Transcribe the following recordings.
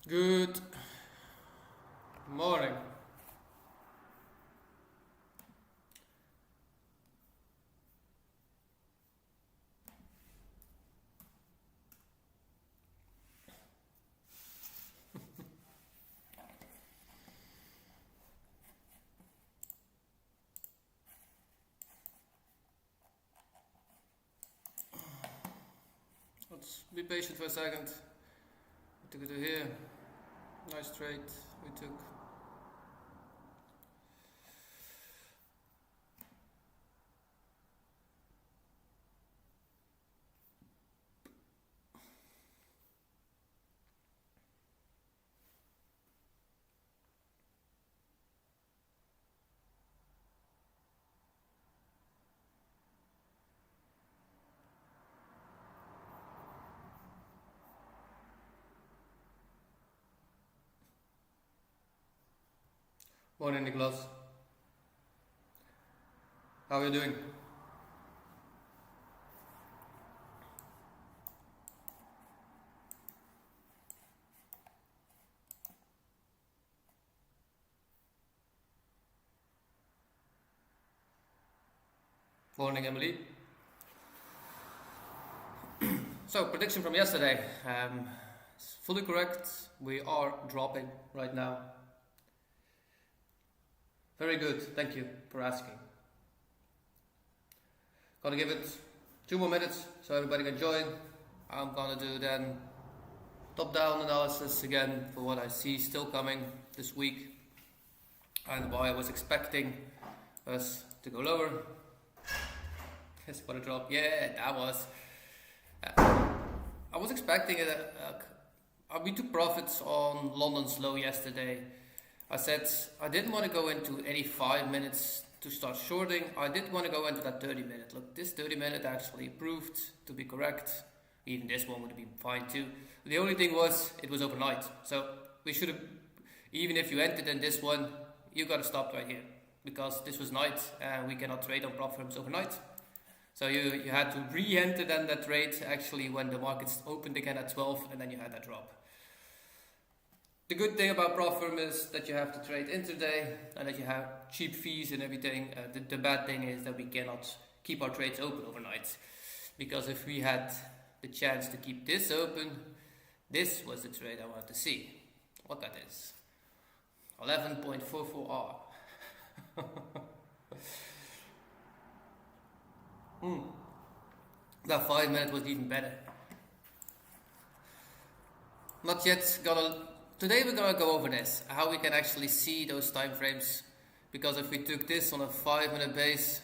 Good morning. Let's be patient for a second. We took it to here. Nice trade we took. Morning, Nicholas. How are you doing? Morning, Emily. So, prediction from yesterday. It's fully correct. We are dropping right now. Very good. Thank you for asking. Gonna give it 2 more minutes so everybody can join. I'm gonna do then top-down analysis again for what I see still coming this week and why I was expecting us to go lower. Yes, what a drop. Yeah, that was. I was expecting it. We took profits on London's low yesterday. I said I didn't want to go into any 5 minutes to start shorting. I did want to go into that 30 minute. Look, this 30 minute actually proved to be correct. Even this one would have been fine too. The only thing was it was overnight. So we should have, even if you entered in this one, you got to stop right here because this was night and we cannot trade on prop firms overnight. So you had to re-enter then that trade actually when the markets opened again at 12 and then you had that drop. The good thing about prop firm is that you have to trade intraday and that you have cheap fees and everything. The bad thing is that we cannot keep our trades open overnight, because if we had the chance to keep this open, this was the trade I wanted to see. What that is? 11.44R. That 5 minute was even better. Not yet gonna. Today we're gonna go over this, how we can actually see those time frames, because if we took this on a 5 minute base,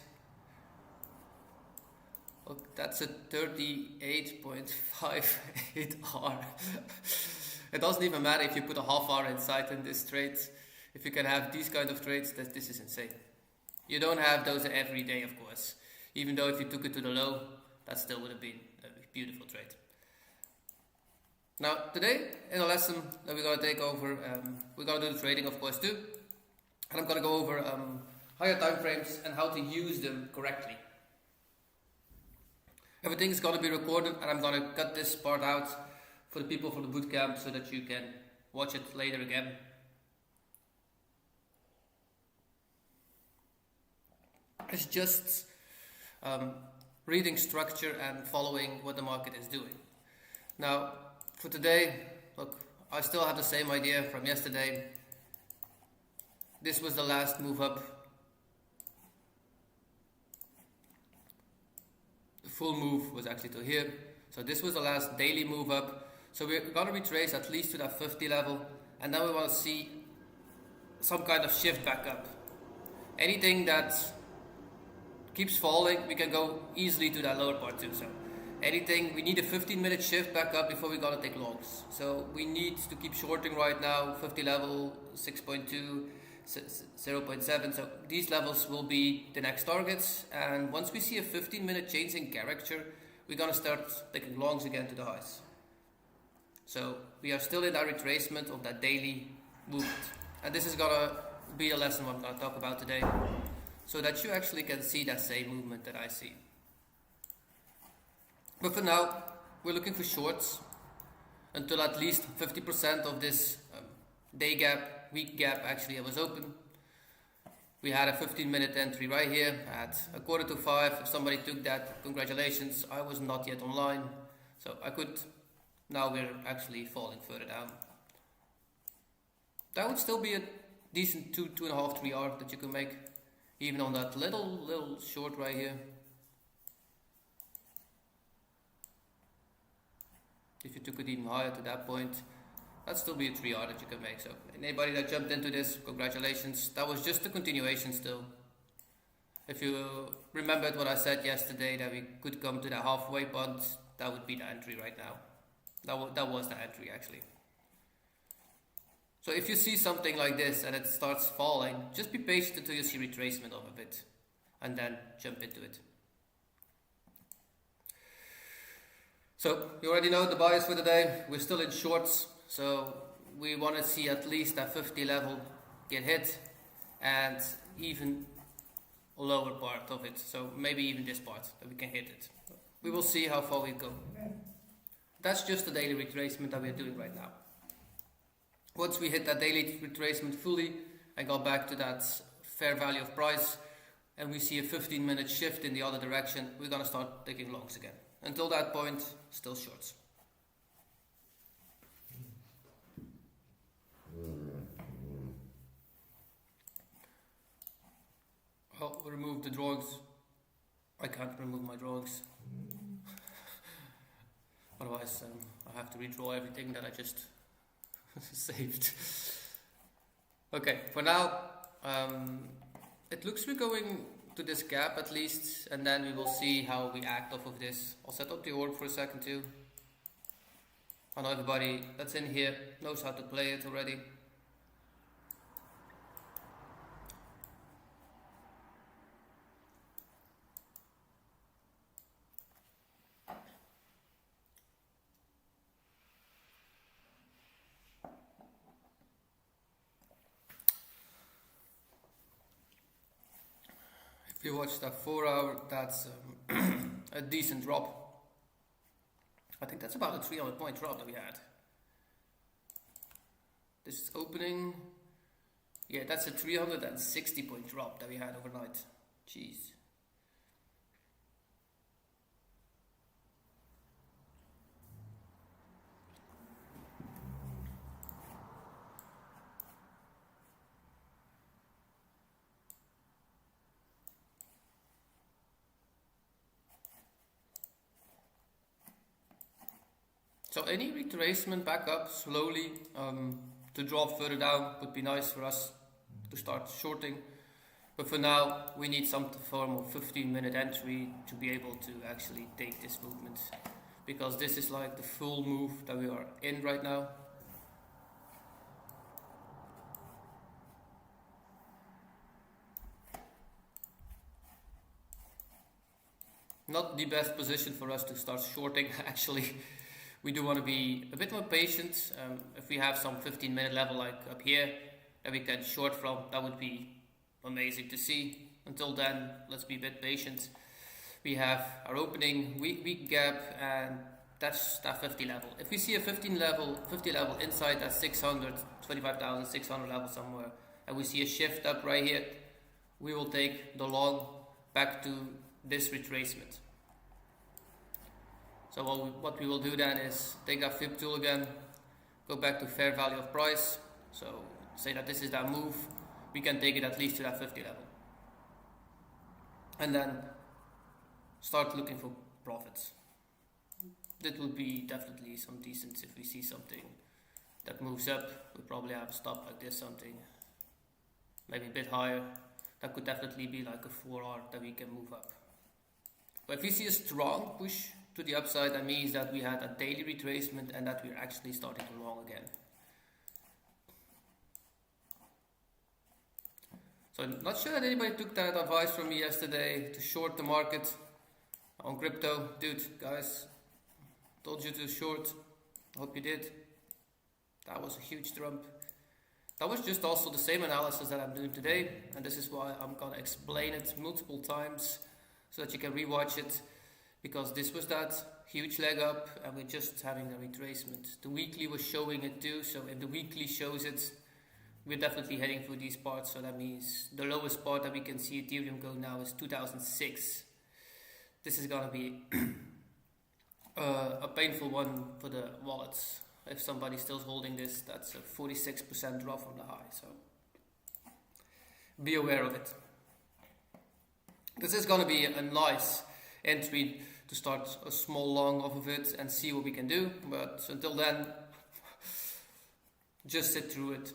look, that's a 38.58R. It doesn't even matter if you put a half hour inside in this trade. If you can have these kind of trades, this is insane. You don't have those every day, of course. Even though if you took it to the low, that still would have been a beautiful trade. Now, today, in a lesson that we're going to take over, we're going to do the trading, of course, too. And I'm going to go over higher time frames and how to use them correctly. Everything is going to be recorded, and I'm going to cut this part out for the people from the bootcamp so that you can watch it later again. It's just reading structure and following what the market is doing. Now, for today, look, I still have the same idea from yesterday. This was the last move up. The full move was actually to here. So this was the last daily move up. So we're going to retrace at least to that 50 level. And now we want to see some kind of shift back up. Anything that keeps falling, we can go easily to that lower part too. So anything, we need a 15-minute shift back up before we gotta take longs. So we need to keep shorting right now, 50 level, 6.2, 0.7. So these levels will be the next targets. And once we see a 15-minute change in character, we're gonna start taking longs again to the highs. So we are still in that retracement of that daily movement. And this is gonna be the lesson I'm gonna talk about today, so that you actually can see that same movement that I see. But for now, we're looking for shorts. until at least 50% of this day gap, week gap actually was open. We had a 15-minute entry right here at 4:45. If somebody took that, congratulations. I was not yet online, so I could. Now we're actually falling further down. That would still be a decent 2.5, 3 arc that you can make, even on that little short right here. If you took it even higher to that point, that'd still be a 3R that you can make. So anybody that jumped into this, congratulations. That was just a continuation still. If you remembered what I said yesterday, that we could come to the halfway point, that would be the entry right now. That was the entry actually. So if you see something like this and it starts falling, just be patient until you see retracement of a bit and then jump into it. So you already know the bias for the day. We're still in shorts, so we want to see at least that 50 level get hit and even a lower part of it. So maybe even this part that we can hit it. We will see how far we go. That's just the daily retracement that we're doing right now. Once we hit that daily retracement fully and go back to that fair value of price and we see a 15-minute shift in the other direction, we're going to start taking longs again. Until that point, still shorts. I'll remove the drawings. I can't remove my drawings. Otherwise, I have to redraw everything that I just saved. Okay, for now, it looks we're going to this gap at least, and then we will see how we act off of this. I'll set up the org for a second too. I know everybody that's in here knows how to play it already. If you watch that 4 hour, that's a decent drop. I think that's about a 300 point drop that we had. This is opening. Yeah, that's a 360 point drop that we had overnight. Jeez. So any retracement back up slowly to drop further down would be nice for us to start shorting. But for now, we need some form of 15-minute entry to be able to actually take this movement. Because this is like the full move that we are in right now. Not the best position for us to start shorting actually. We do want to be a bit more patient. If we have some 15-minute level like up here that we can short from, that would be amazing to see. Until then, let's be a bit patient. We have our opening week gap, and that's that 50 level. If we see a 50 level inside that 600, 25,600 level somewhere, and we see a shift up right here, we will take the long back to this retracement. So what we will do then is take that flip tool again, go back to fair value of price. So say that this is that move, we can take it at least to that 50 level. And then start looking for profits. That will be definitely some decent if we see something that moves up. We'll probably have a stop like this, something maybe a bit higher. That could definitely be like a 4R that we can move up. But if we see a strong push to the upside, that means that we had a daily retracement and that we're actually starting to long again. So I'm not sure that anybody took that advice from me yesterday to short the market on crypto. Dude, guys, told you to short. Hope you did. That was a huge trump. That was just also the same analysis that I'm doing today, and this is why I'm gonna explain it multiple times so that you can rewatch it. Because this was that huge leg up, and we're just having a retracement. The weekly was showing it too, so if the weekly shows it, we're definitely heading for these parts. So that means the lowest part that we can see Ethereum go now is 2006. This is gonna be a painful one for the wallets. If somebody's still holding this, that's a 46% drop from the high, so be aware of it. This is gonna be a nice entry to start a small long off of it and see what we can do, but until then, just sit through it.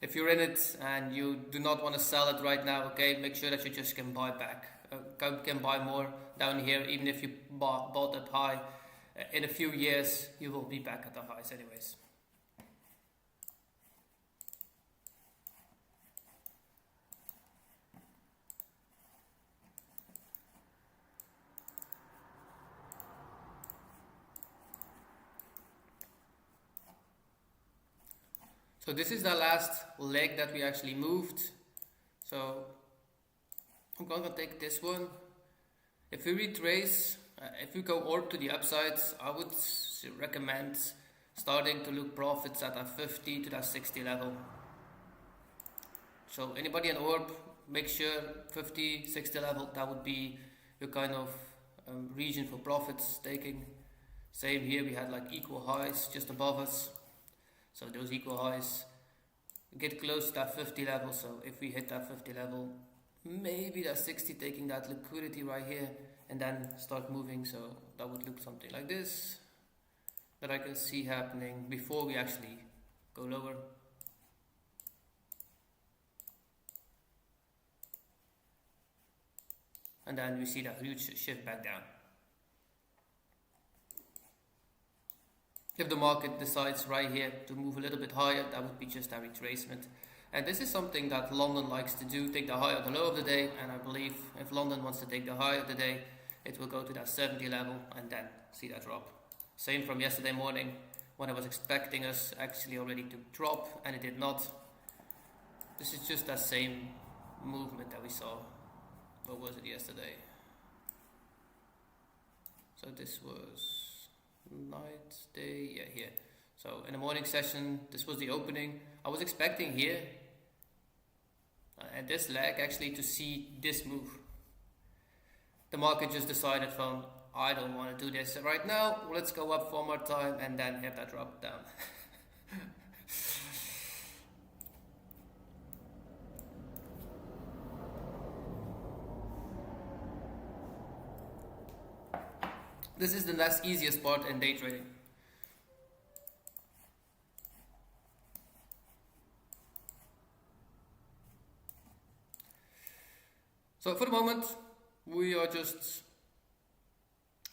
If you're in it and you do not want to sell it right now, okay, make sure that you just can buy back. Can buy more down here, even if you bought that high. In a few years, you will be back at the highs anyways. So this is the last leg that we actually moved. So I'm gonna take this one. If we retrace, if we go orb to the upsides, I would recommend starting to look profits at that 50 to that 60 level. So anybody in orb, make sure 50, 60 level, that would be your kind of region for profits taking. Same here, we had like equal highs just above us. So those equal highs get close to that 50 level. So if we hit that 50 level, maybe that 60 taking that liquidity right here and then start moving. So that would look something like this, that I can see happening before we actually go lower. And then we see that huge shift back down. If the market decides right here to move a little bit higher, that would be just a retracement. And this is something that London likes to do, take the high or the low of the day. And I believe if London wants to take the high of the day, it will go to that 70 level and then see that drop. Same from yesterday morning when I was expecting us actually already to drop and it did not. This is just that same movement that we saw. What was it yesterday? So this was night, day, yeah, here. So in the morning session, this was the opening. I was expecting here and this leg actually to see this move. The market just decided from, I don't want to do this right now, let's go up one more time and then have that drop down. This is the next easiest part in day trading. So for the moment, we are just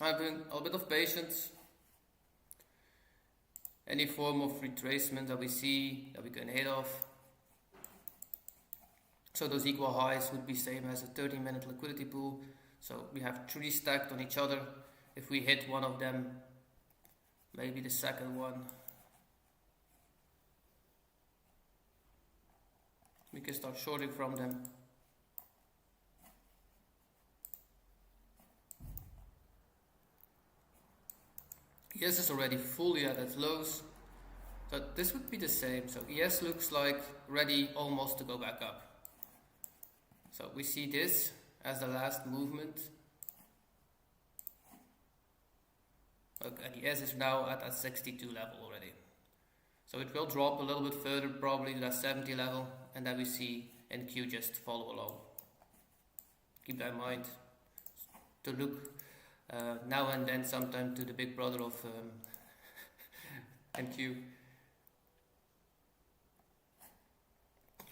having a bit of patience. Any form of retracement that we see, that we can hit off. So those equal highs would be same as a 30-minute liquidity pool. So we have 3 stacked on each other. If we hit one of them, maybe the second one, we can start shorting from them. ES is already fully at its lows, so this would be the same. So ES looks like ready almost to go back up. So we see this as the last movement. And ES is now at that 62 level already. So it will drop a little bit further, probably to that 70 level, and then we see NQ just follow along. Keep that in mind to look now and then sometime to the big brother of NQ.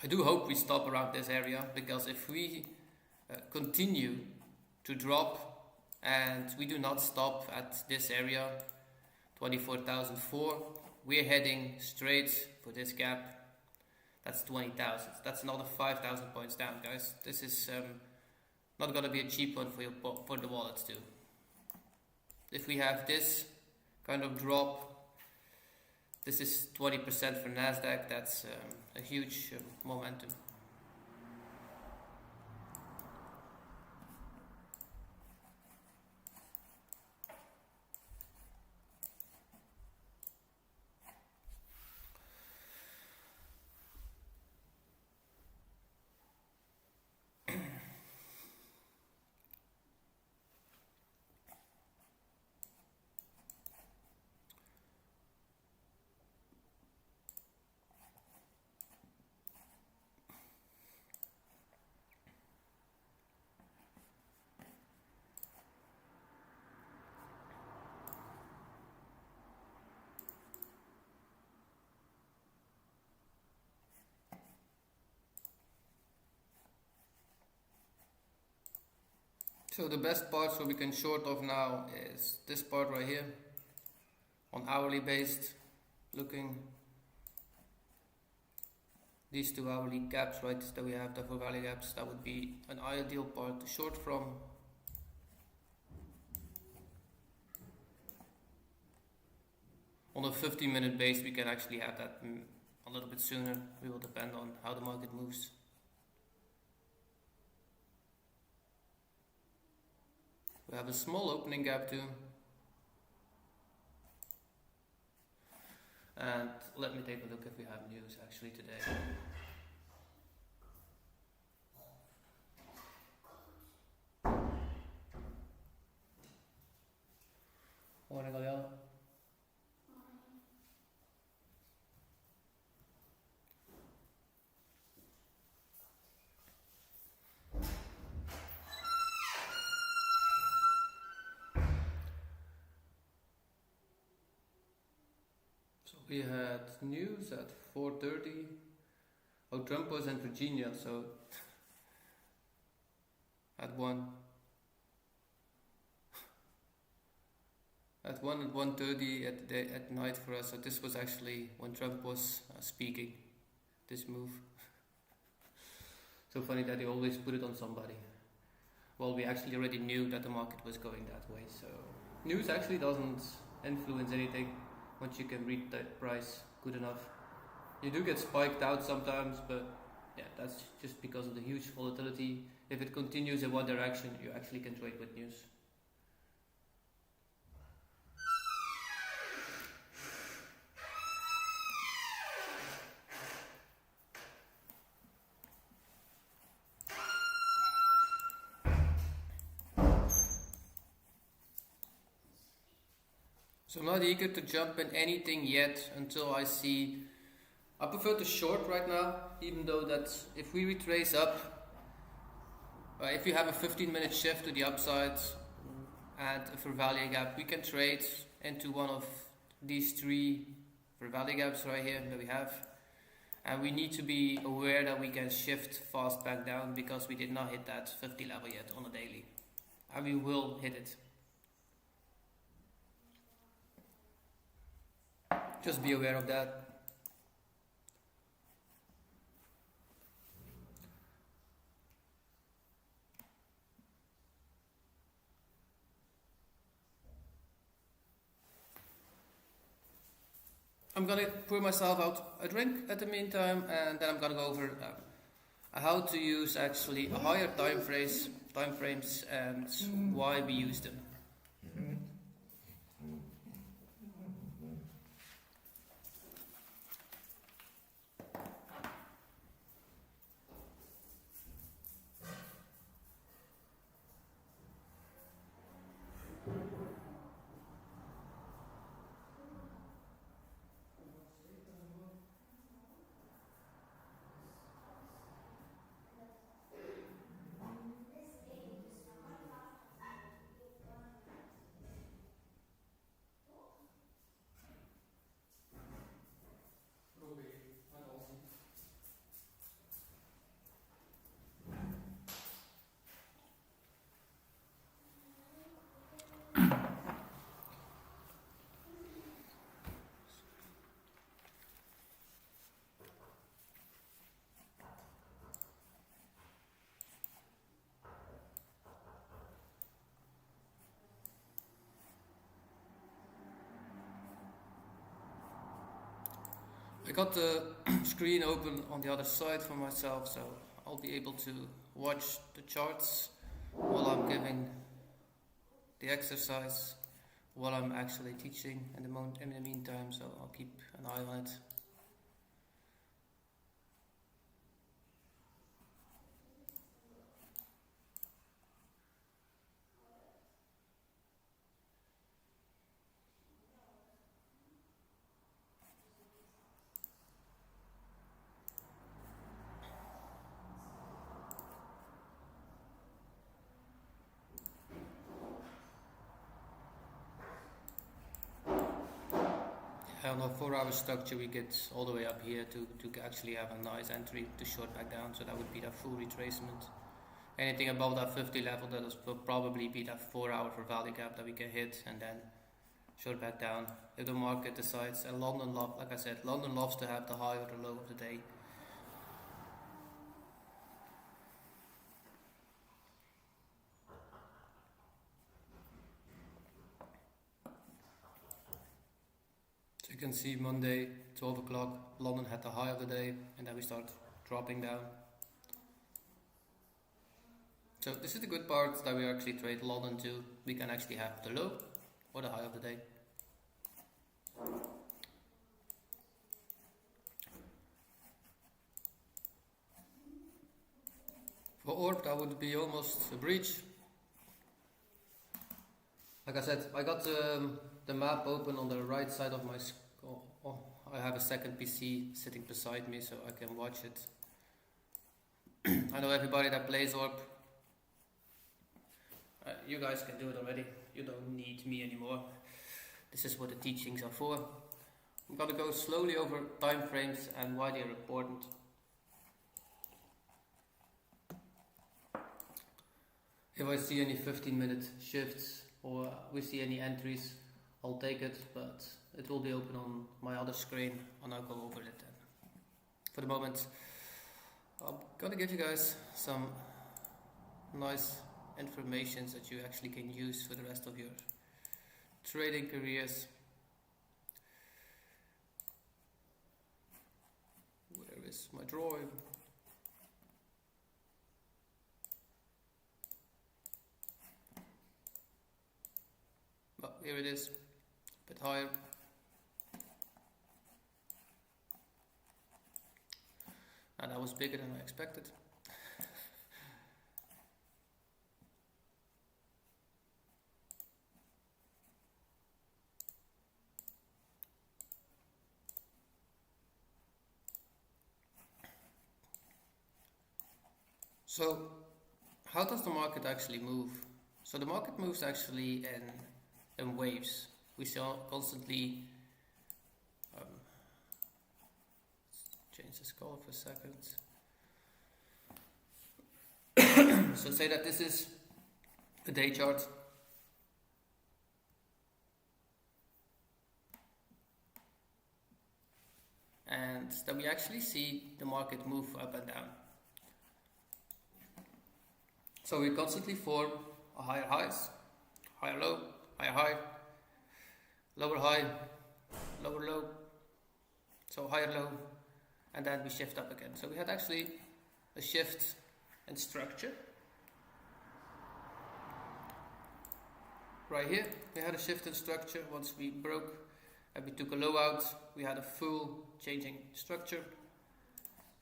I do hope we stop around this area, because if we continue to drop and we do not stop at this area, 24,004, we're heading straight for this gap. That's 20,000. That's another 5,000 points down, guys. This is not going to be a cheap one for the wallets too. If we have this kind of drop, this is 20% for Nasdaq. That's a huge momentum. So the best parts where we can short off now is this part right here, on hourly based, looking these two hourly gaps right that we have, the full value gaps, that would be an ideal part to short from. On a 15-minute base we can actually have that a little bit sooner. We will depend on how the market moves. We have a small opening gap too. And let me take a look if we have news actually today. Morning, Gabriel. We had news at 4:30. Oh, Trump was in Virginia, so at 1:30 at night for us. So this was actually when Trump was speaking. This move. So funny that they always put it on somebody. Well, we actually already knew that the market was going that way. So news actually doesn't influence anything. Once you can read that price good enough. You do get spiked out sometimes, but yeah, that's just because of the huge volatility. If it continues in one direction, you actually can trade with news. So I'm not eager to jump in anything yet until I see. I prefer to short right now, even though that if we retrace up, if you have a 15-minute shift to the upside and a fair value gap, we can trade into one of these three fair value gaps right here that we have. And we need to be aware that we can shift fast back down because we did not hit that 50 level yet on a daily. And we will hit it. Just be aware of that. I'm gonna pour myself out a drink at the meantime, and then I'm gonna go over how to use actually a higher time frames and why we use them. I got the screen open on the other side for myself, so I'll be able to watch the charts while I'm giving the exercise, while I'm actually teaching in the meantime, so I'll keep an eye on it. On a 4-hour structure we get all the way up here to actually have a nice entry to short back down, so that would be that full retracement. Anything above that 50 level, will probably be that 4 hour for value gap that we can hit and then short back down if the market decides. And London, like I said, London loves to have the high or the low of the day. So you can see Monday, 12 o'clock, London had the high of the day, and then we start dropping down. So this is the good part, that we actually trade London too. We can actually have the low or the high of the day. For orb, that would be almost a breach. Like I said, I got the map open on the right side of my screen. Oh, I have a second PC sitting beside me so I can watch it. I know everybody that plays orb. You guys can do it already. You don't need me anymore. This is what the teachings are for. I'm gonna go slowly over time frames and why they are important. If I see any 15-minute shifts or we see any entries, I'll take it, but it will be open on my other screen and I'll go over it then. For the moment, I'm gonna give you guys some nice information that you actually can use for the rest of your trading careers. Where is my drawing? Well, here it is, a bit higher. And that was bigger than I expected. So, how does the market actually move? So the market moves actually in waves. We saw constantly. Change this color for a second. So say that this is a day chart. And that we actually see the market move up and down. So we constantly form a higher highs, higher low, higher high, lower high, lower low, so higher low, and then we shift up again. So we had actually a shift in structure. Right here, we had a shift in structure. Once we broke and we took a low out, we had a full changing structure.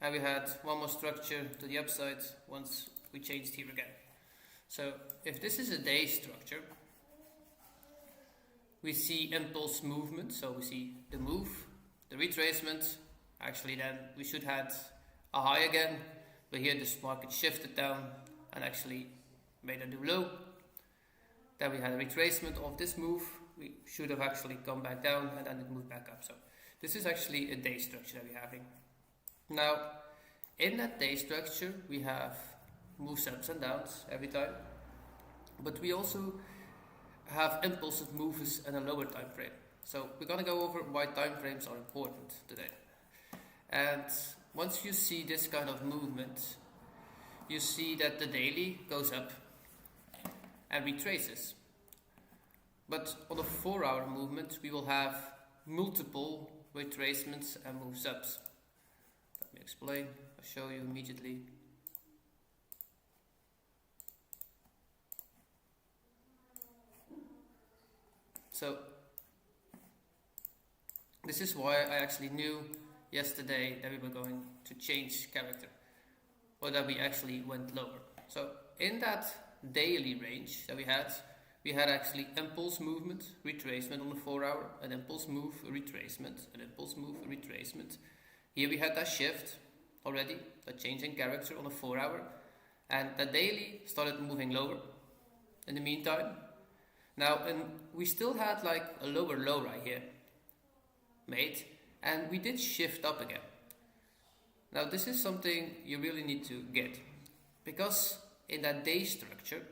And we had one more structure to the upside once we changed here again. So if this is a day structure, we see impulse movement. So we see the move, the retracement. Actually then we should have a high again, but here this market shifted down and actually made a new low. Then we had a retracement of this move. We should have actually come back down and then it moved back up. So this is actually a day structure that we're having. Now, in that day structure, we have moves ups and downs every time, but we also have impulsive moves in a lower time frame. So we're gonna go over why time frames are important today. And once you see this kind of movement, you see that the daily goes up and retraces. But on a 4-hour movement, we will have multiple retracements and moves ups. Let me explain. I'll show you immediately. So this is why I actually knew yesterday that we were going to change character, or that we actually went lower. So in that daily range that we had actually impulse movement, retracement on the 4-hour, an impulse move, a retracement, an impulse move, a retracement. Here we had that shift already, that change in character on the 4-hour, and the daily started moving lower in the meantime. Now, and we still had like a lower low right here made, and we did shift up again. Now this is something you really need to get, because in that day structure,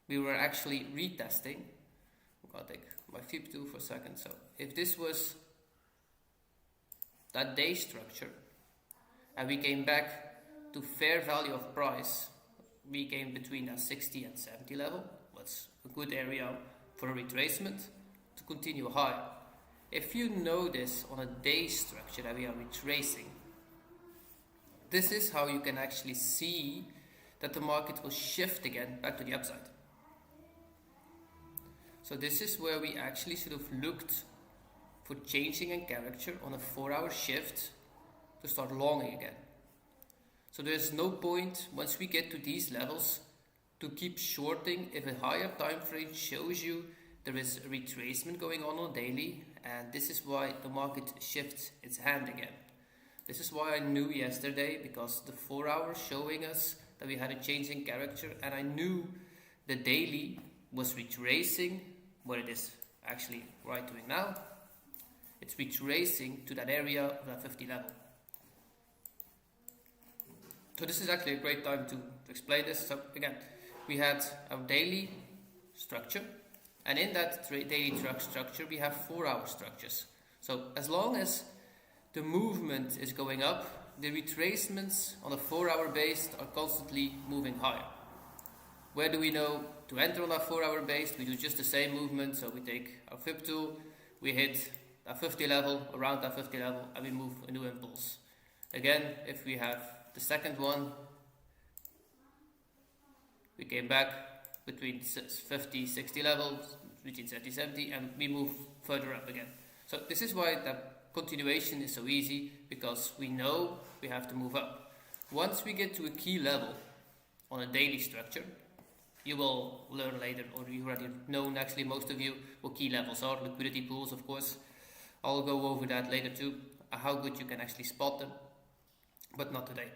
we were actually retesting. I'm gonna take my fib tool for a second. So if this was that day structure and we came back to fair value of price, we came between that 60 and 70 level. That's a good area for a retracement to continue higher. If you know this on a day structure that we are retracing, this is how you can actually see that the market will shift again back to the upside. So this is where we actually sort of looked for changing in character on a 4-hour shift to start longing again. So there's no point once we get to these levels to keep shorting if a higher time frame shows you there is a retracement going on daily, and this is why the market shifts its hand again. This is why I knew yesterday, because the 4-hour showing us that we had a change in character, and I knew the daily was retracing what it is actually right doing now. It's retracing to that area of that 50 level. So this is actually a great time to explain this. So again, we had our daily structure, and in that daily structure we have 4-hour structures. So as long as the movement is going up, the retracements on a 4-hour base are constantly moving higher. Where do we know to enter on that 4-hour base? We do just the same movement. So we take our fib tool, we hit that 50 level, around that 50 level, and we move a new impulse. Again, if we have the second one, we came back between 50, 60 levels, between 30, 70, and we move further up again. So this is why that continuation is so easy, because we know we have to move up. Once we get to a key level on a daily structure, you will learn later, or you already know actually, most of you, what key levels are, liquidity pools of course. I'll go over that later too, how good you can actually spot them, but not today.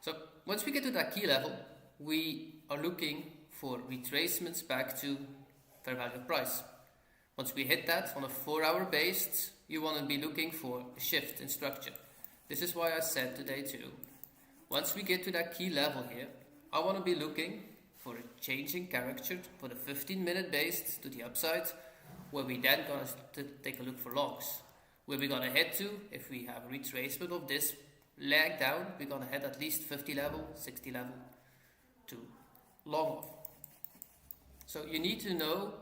So once we get to that key level, we are looking for retracements back to fair value of price. Once we hit that on a 4-hour base, you want to be looking for a shift in structure. This is why I said today too, once we get to that key level here, I want to be looking for a change in character for the 15-minute base to the upside, where we then going to take a look for longs. Where we're going to head to, if we have a retracement of this leg down, we're going to head at least 50 level, 60 level to long off. So you need to know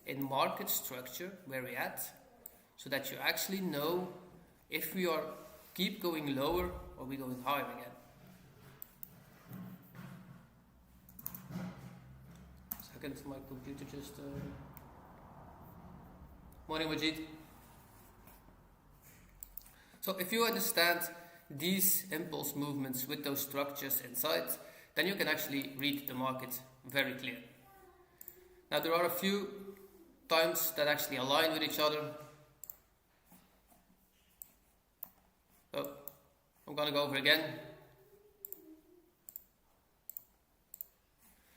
in market structure where we're at, so that you actually know if we are keep going lower or we going higher again. Second, my computer just... Morning, Majid. So if you understand these impulse movements with those structures inside, then you can actually read the market very clear. Now there are a few times that actually align with each other. So I'm going to go over again.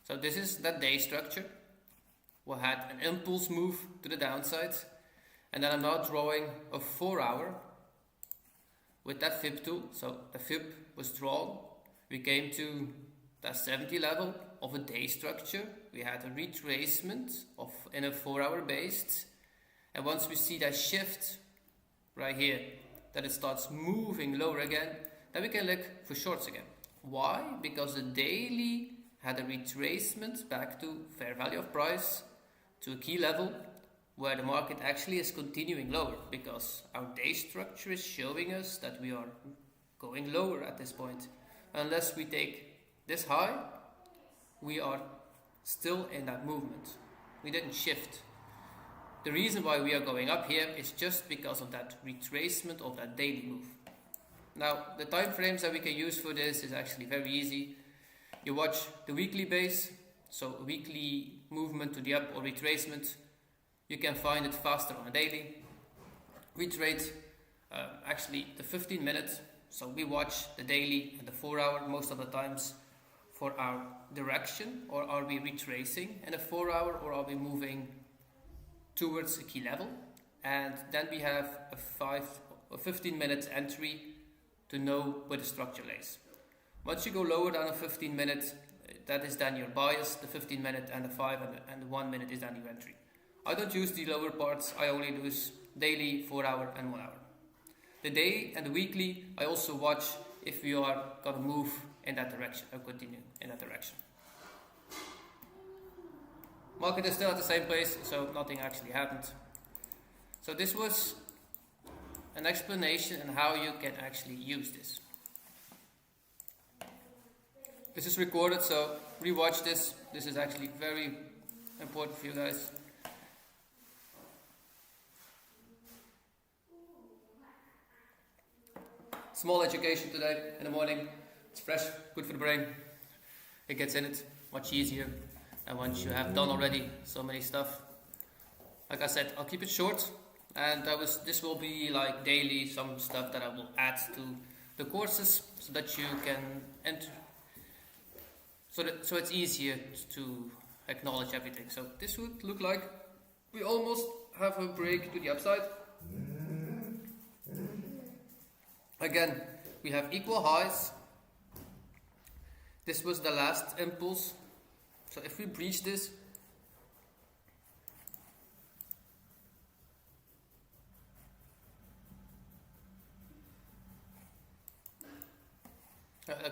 So this is that day structure. We had an impulse move to the downside, and then I'm now drawing a 4-hour with that fib tool. So the fib was drawn. We came to that 70 level of a day structure. We had a retracement of in a 4-hour base, and once we see that shift right here, that it starts moving lower again, then we can look for shorts again. Why? Because the daily had a retracement back to fair value of price, to a key level where the market actually is continuing lower, because our day structure is showing us that we are going lower at this point. Unless we take this high, we are still in that movement. We didn't shift. The reason why we are going up here is just because of that retracement of that daily move. Now, the time frames that we can use for this is actually very easy. You watch the weekly base, so a weekly movement to the up or retracement. You can find it faster on a daily. We trade actually the 15 minutes, so we watch the daily and the 4-hour most of the times for our direction, or are we retracing in a 4-hour, or are we moving towards a key level. And then we have a 15 minutes entry to know where the structure lays. Once you go lower than a 15 minutes, That is then your bias, the 15 minute and the 5 and the 1 minute is then your entry. I don't use the lower parts, I only use daily, 4 hour and 1 hour. The day and the weekly, I also watch if we are gonna move in that direction or continue in that direction. Market is still at the same place, so nothing actually happened. So this was an explanation on how you can actually use this. This is recorded, so rewatch this. This is actually very important for you guys. Small education today in the morning. It's fresh, good for the brain. It gets in it much easier than once you have done already so many stuff. Like I said, I'll keep it short, and this will be like daily, some stuff that I will add to the courses so that you can enter. So it's easier to acknowledge everything. So this would look like we almost have a break to the upside. Again, we have equal highs. This was the last impulse. So if we breach this,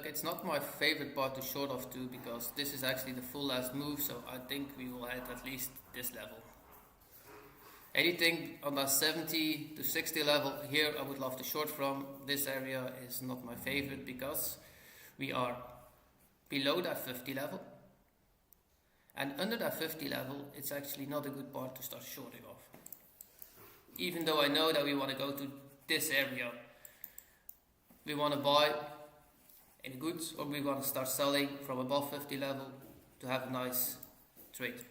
it's not my favorite part to short off to, because this is actually the full last move, so I think we will hit at least this level. Anything on that 70 to 60 level here I would love to short from. This area is not my favorite because we are below that 50 level, and under that 50 level it's actually not a good part to start shorting off. Even though I know that we want to go to this area, we want to buy any goods, or we want to start selling from above 50 level to have a nice trade.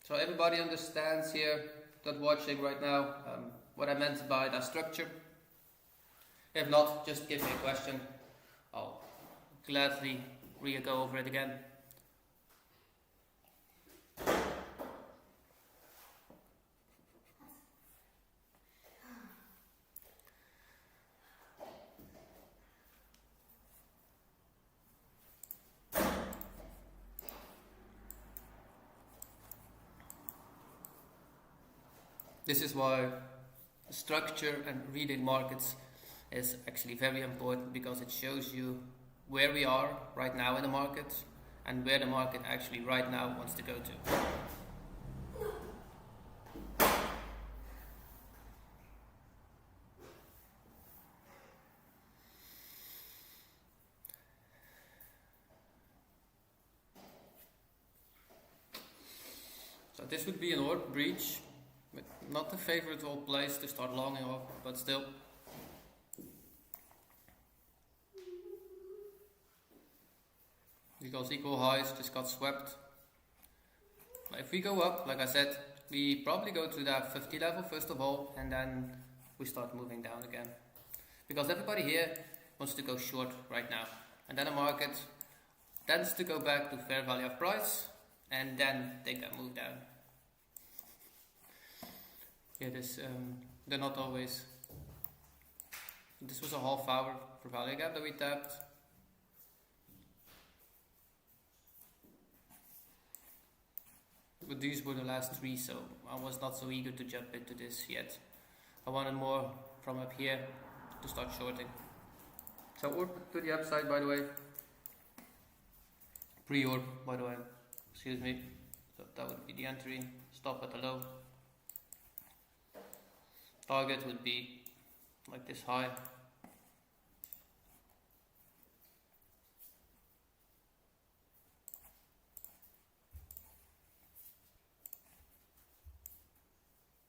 So everybody understands here that watching right now what I meant by that structure? If not, just give me a question. I'll gladly go over it again. This is why structure and reading markets is actually very important, because it shows you where we are right now in the market and where the market actually right now wants to go to. So this would be an order breach. Not the favorite place to start longing off, but still. Because equal highs just got swept. If we go up, like I said, we probably go to that 50 level first of all, and then we start moving down again. Because everybody here wants to go short right now. And then the market tends to go back to fair value of price, and then they can move down. Yeah, they're not always. This was a half hour for value gap that we tapped. But these were the last three, so I was not so eager to jump into this yet. I wanted more from up here to start shorting. So orb to the upside, by the way. Pre-orb, by the way. Excuse me. So that would be the entry. Stop at the low. Target would be like this high.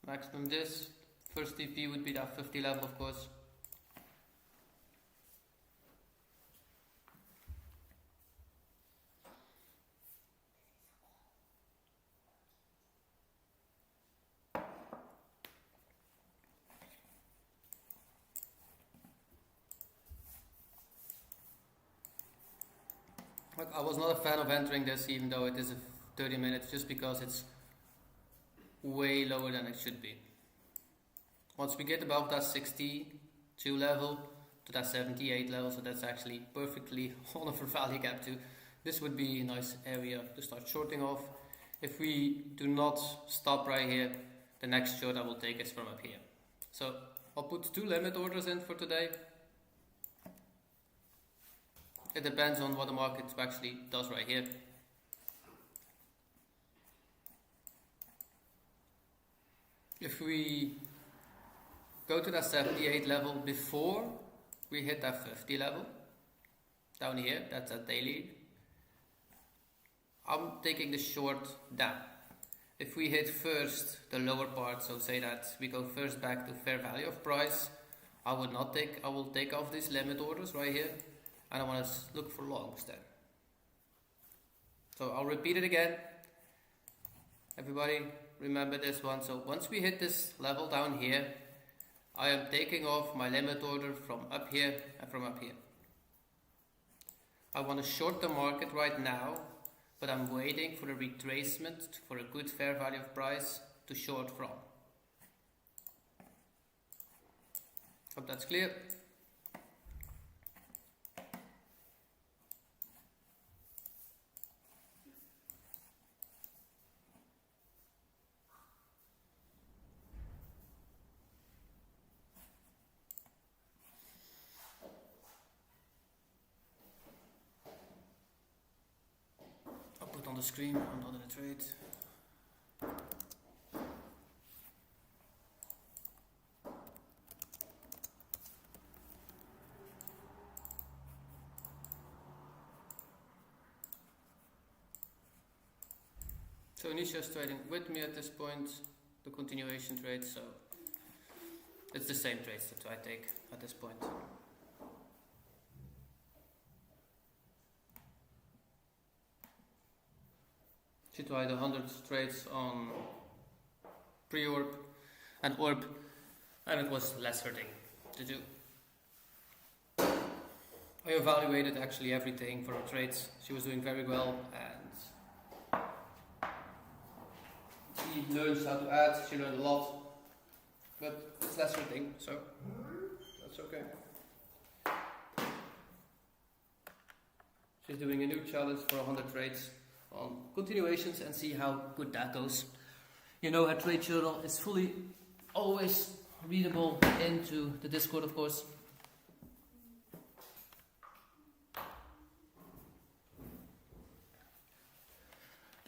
Maximum this. First TP would be that 50 level, of course. Like, I was not a fan of entering this, even though it is a 30 minutes, just because it's way lower than it should be. Once we get above that 62 level to that 78 level, so that's actually perfectly on a value gap too, this would be a nice area to start shorting off. If we do not stop right here, the next short I will take is from up here. So I'll put 2 limit orders in for today. It depends on what the market actually does right here. If we go to that 78 level before we hit that 50 level, down here, that's a daily, I'm taking the short down. If we hit first the lower part, so say that we go first back to fair value of price, I will take off these limit orders right here, and I want to look for longs then. So I'll repeat it again. Everybody remember this one. So once we hit this level down here, I am taking off my limit order from up here and from up here. I want to short the market right now, but I'm waiting for a retracement for a good fair value of price to short from. Hope that's clear. On the screen, I'm not in a trade. So Nisha's trading with me at this point, the continuation trade, so it's the same trades that I take at this point. She tried 100 trades on pre-orb and orb, and it was less her thing to do. I evaluated actually everything for her trades. She was doing very well, and she learns how to add. She learned a lot, but it's less her thing, so that's okay. She's doing a new challenge for 100 trades on continuations and see how good that goes. You know, her trade journal is fully always readable into the Discord, of course.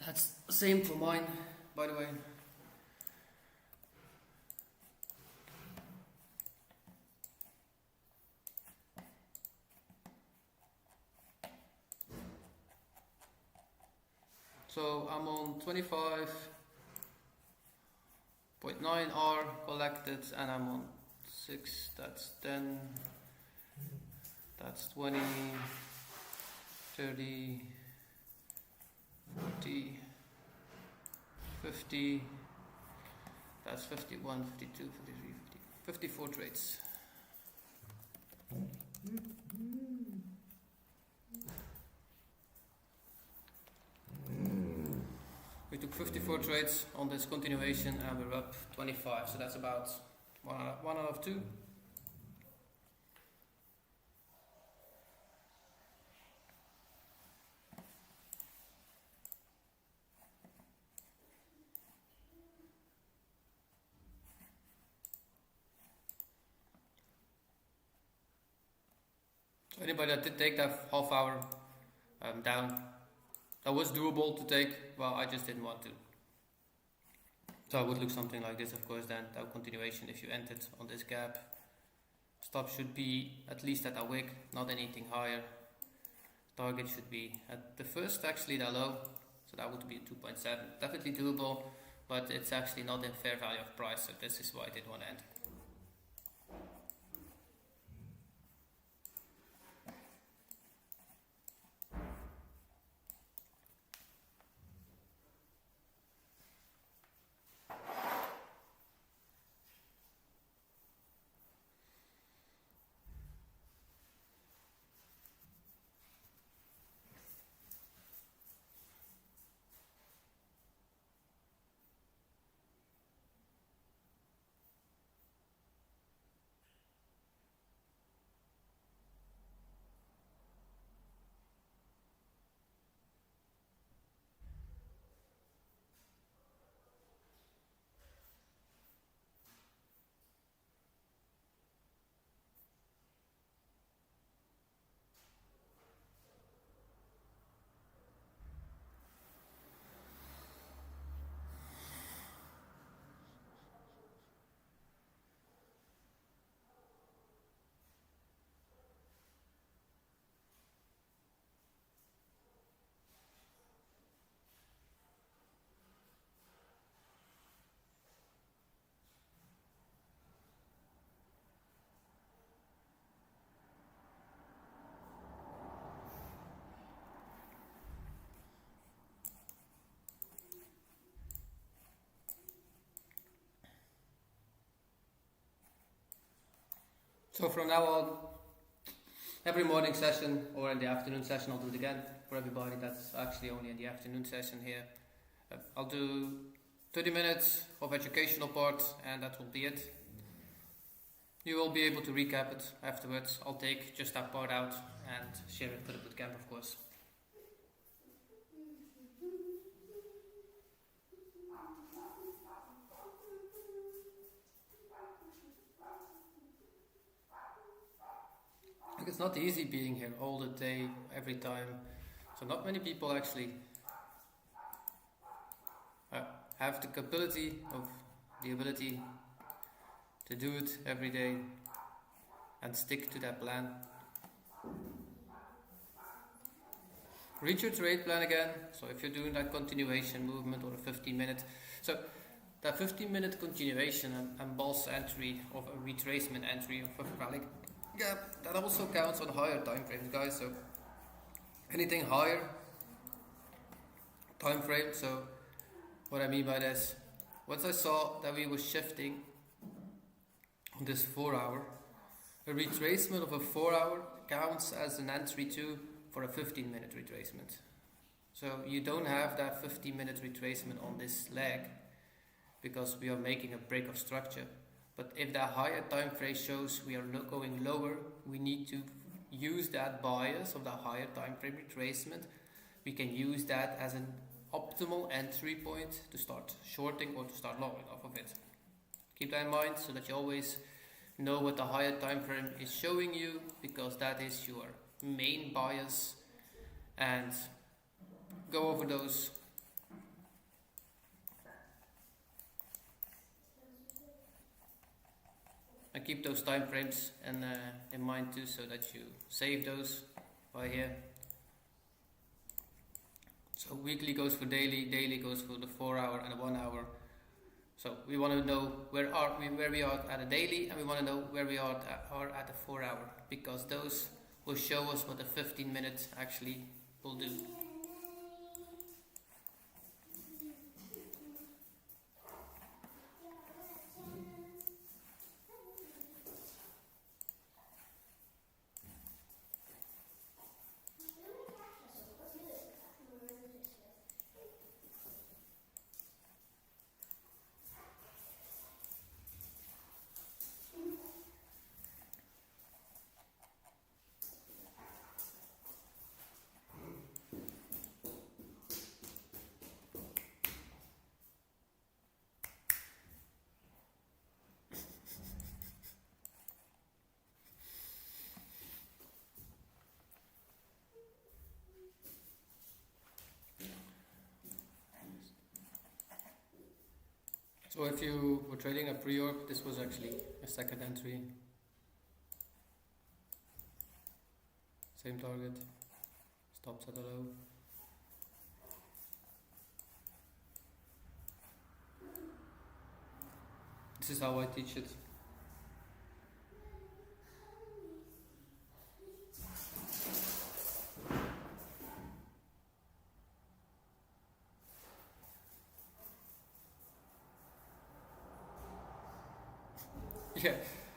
That's the same for mine, by the way. So I'm on 25.9 R collected, and I'm on 6, that's 10, that's 20, 30, 40, 50, that's 51, 52, 53, 50, 54 trades. We took 54 trades on this continuation and we're up 25, so that's about 1 out of 2. So anybody that did take that half hour down, that was doable to take, well, I just didn't want to. So I would look something like this, of course, then that continuation if you entered on this gap. Stop should be at least at a wick, not anything higher. Target should be at the first, actually that low, so that would be 2.7. Definitely doable, but it's actually not in fair value of price, so this is why I did want to enter. So from now on, every morning session or in the afternoon session, I'll do it again for everybody that's actually only in the afternoon session here. I'll do 30 minutes of educational part, and that will be it. You will be able to recap it afterwards. I'll take just that part out and share it for the bootcamp, of course. It's not easy being here all the day, every time. So not many people actually have the ability to do it every day and stick to that plan. Read your trade plan again. So if you're doing that continuation movement or a 15-minute, so that 15-minute continuation and boss entry of a retracement entry of a rally gap, that also counts on higher time frames, guys. So anything higher time frame. So what I mean by this, once I saw that we were shifting on this 4 hour, a retracement of a 4 hour counts as an entry too for a 15-minute retracement. So you don't have that 15-minute retracement on this leg because we are making a break of structure. But if that higher time frame shows we are going lower, we need to use that bias of the higher time frame retracement. We can use that as an optimal entry point to start shorting or to start longing off of it. Keep that in mind so that you always know what the higher time frame is showing you, because that is your main bias, and go over those. And keep those time frames in mind too, so that you save those by here. So weekly goes for daily, daily goes for the 4 hour and the 1 hour. So we want to know where we are at a daily, and we want to know where we are at the 4 hour, because those will show us what the 15 minutes actually will do. So if you were trading a pre-orb, this was actually a second entry. Same target, stops at a low. This is how I teach it. Yeah,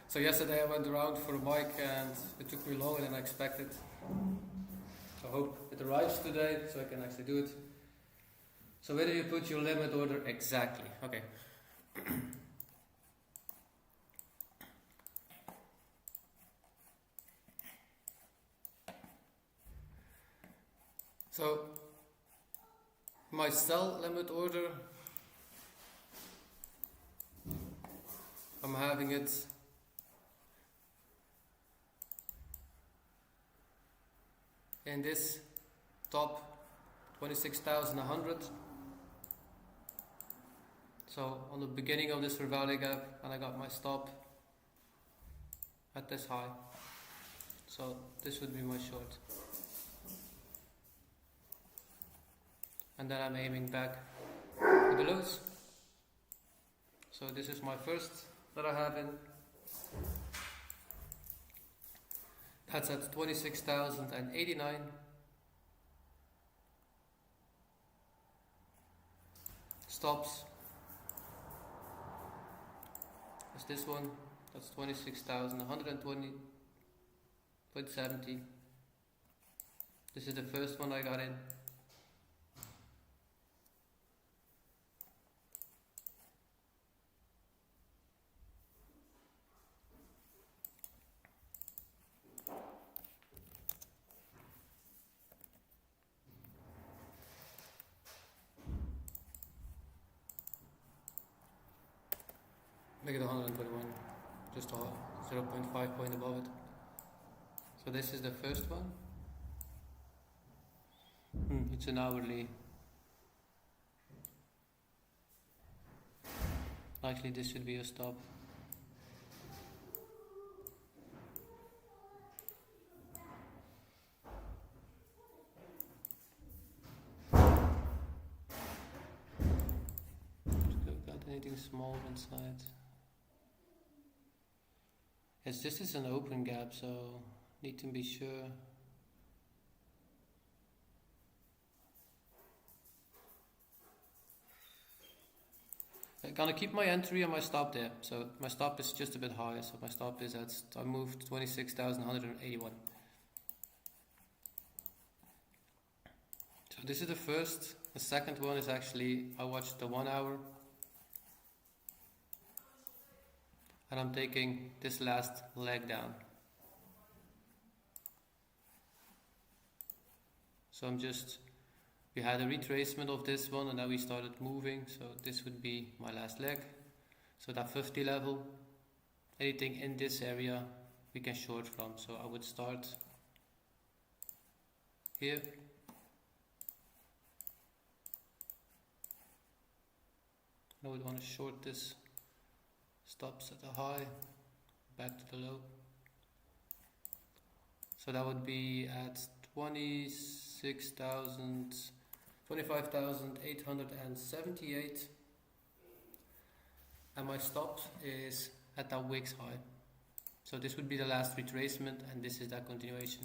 so yesterday I went around for a mic and it took me longer than I expected. I hope it arrives today so I can actually do it. So where do you put your limit order exactly? Okay. So my sell limit order, I'm having it in this top 26,100. So on the beginning of this rally gap, and I got my stop at this high. So this would be my short. And then I'm aiming back to the lows. So this is my first that I have in. That's at 26,089. Stops. Is this one That's 26,000, 120.70. This is the first one I got in. Make it 121, just 0.5 point above it. So this is the first one. It's an hourly. Likely this should be a stop. Got anything small inside? Yes, this is an open gap, so need to be sure. I'm gonna keep my entry and my stop there. So my stop is just a bit higher. So my stop is at, I moved 26,181. So this is the first. The second one is actually, I watched the 1 hour. And I'm taking this last leg down. So we had a retracement of this one and now we started moving. So this would be my last leg. So that 50 level, anything in this area we can short from. So I would start here. I would want to short this. Stops at the high, back to the low. So that would be at 25,878. And my stop is at that wicks high. So this would be the last retracement and this is that continuation.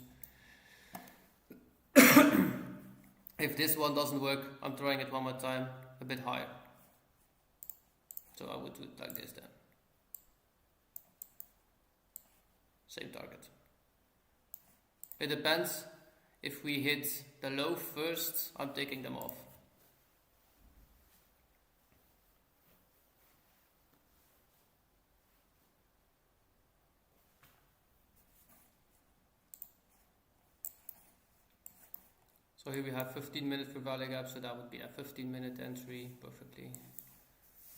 If this one doesn't work, I'm trying it one more time, a bit higher. So I would do it like this then. Same target. It depends. If we hit the low first, I'm taking them off. So here we have 15 minutes for value gap, so that would be a 15-minute entry perfectly.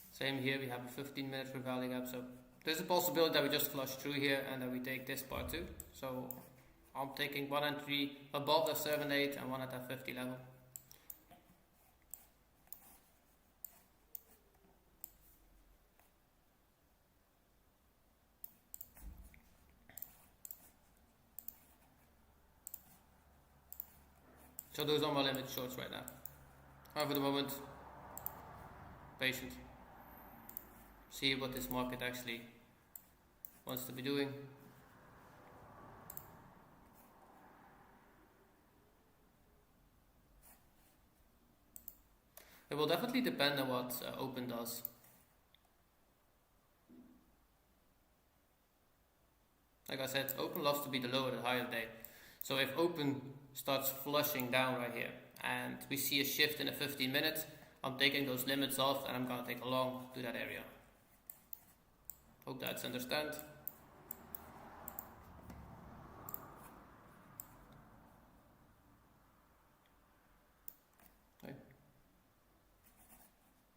Same here, we have a 15 minutes for value gap, so there's a possibility that we just flush through here and then we take this part too. So I'm taking one entry above the 7-8 and one at that 50 level. So those are my limit shorts right now. For the moment, patient. See what this market actually wants to be doing. It will definitely depend on what open does. Like I said, open loves to be the lower the higher day. So if open starts flushing down right here and we see a shift in a 15 minutes, I'm taking those limits off and I'm gonna take a long to that area. Hope that's understand. Okay.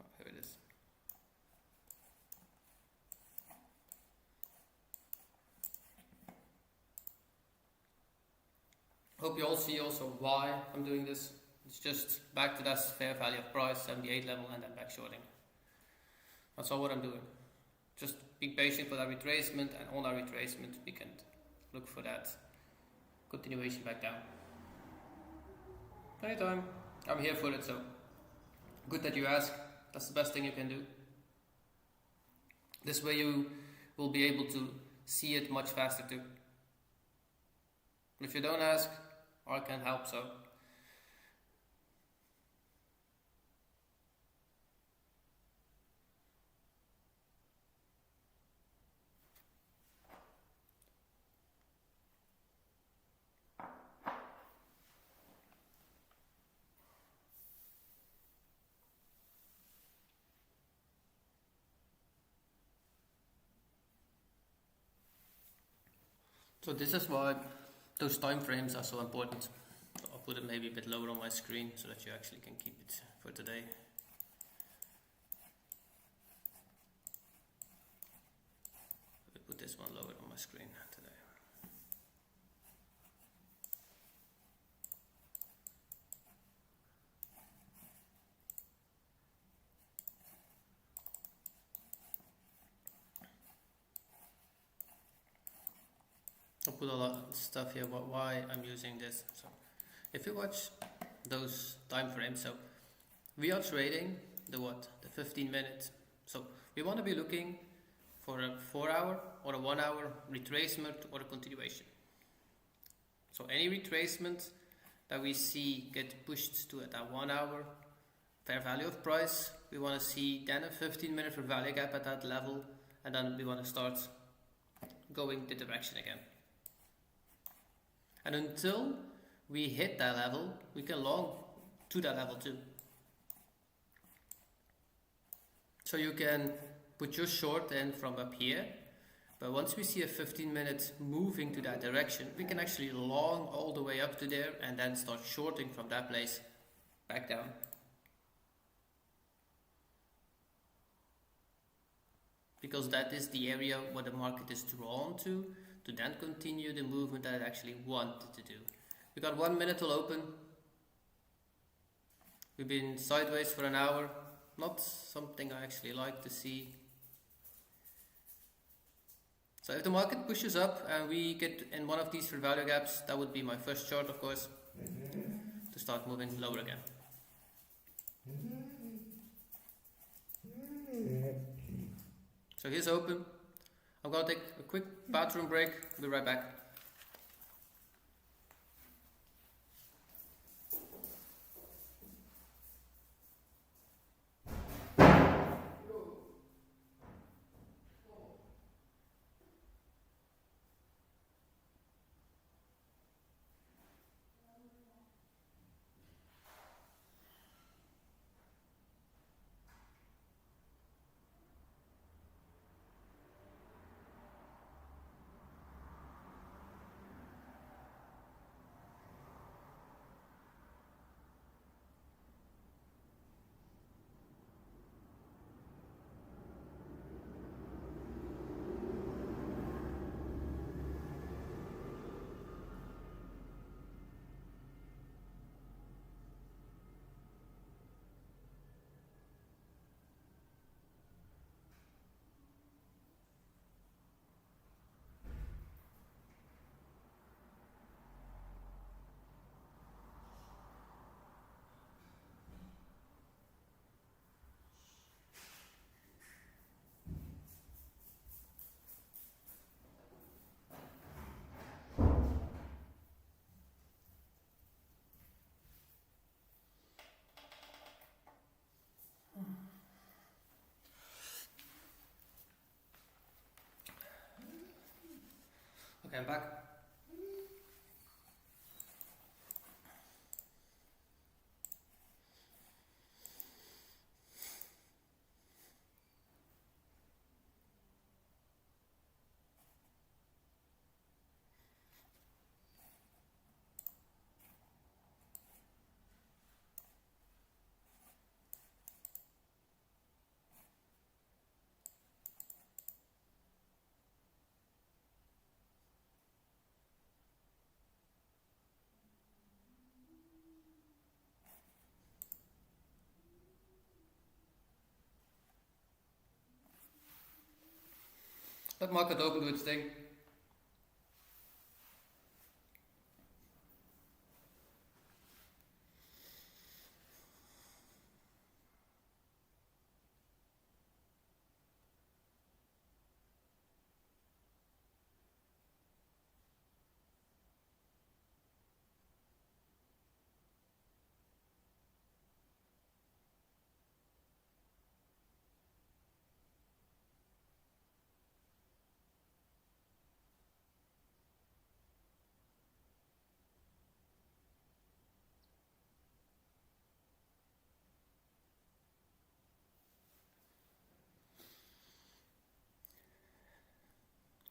Oh, here it is. Hope you all see also why I'm doing this. It's just back to that fair value of price, 78 level, and then back shorting. That's all what I'm doing. Just be patient for that retracement, and on that retracement we can look for that continuation back down. Anytime. I'm here for it, so good that you ask. That's the best thing you can do. This way you will be able to see it much faster too. If you don't ask, I can't help, so. So this is why those time frames are so important. So I'll put it maybe a bit lower on my screen so that you actually can keep it for today. I'll put this one lower on my screen today. I'll put a lot of stuff here about why I'm using this. So if you watch those time frames, so we are trading the 15 minutes. So we want to be looking for a 4-hour or a 1-hour retracement or a continuation. So any retracement that we see get pushed to at that 1-hour fair value of price, we want to see then a 15-minute fair value gap at that level, and then we want to start going the direction again. And until we hit that level, we can long to that level too. So you can put your short in from up here, but once we see a 15 minutes moving to that direction, we can actually long all the way up to there and then start shorting from that place back down. Because that is the area where the market is drawn to then continue the movement that it actually wanted to do. We got 1 minute till open. We've been sideways for an hour. Not something I actually like to see. So if the market pushes up and we get in one of these fair value gaps, that would be my first chart, of course, to start moving lower again. So here's open. I'm gonna take a quick bathroom break. Be right back. Okay, I'm back. Let market open do its thing.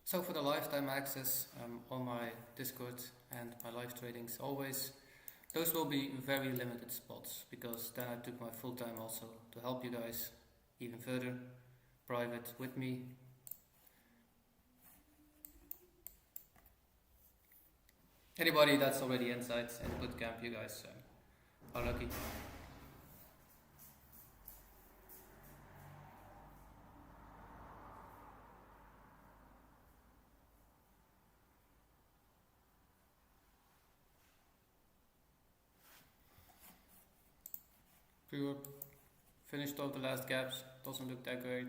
So for the lifetime access on my Discord and my live tradings always, those will be very limited spots, because then I took my full time also to help you guys even further, private with me. Anybody that's already inside in the bootcamp, you guys are lucky. Pure finished off the last gaps, doesn't look that great,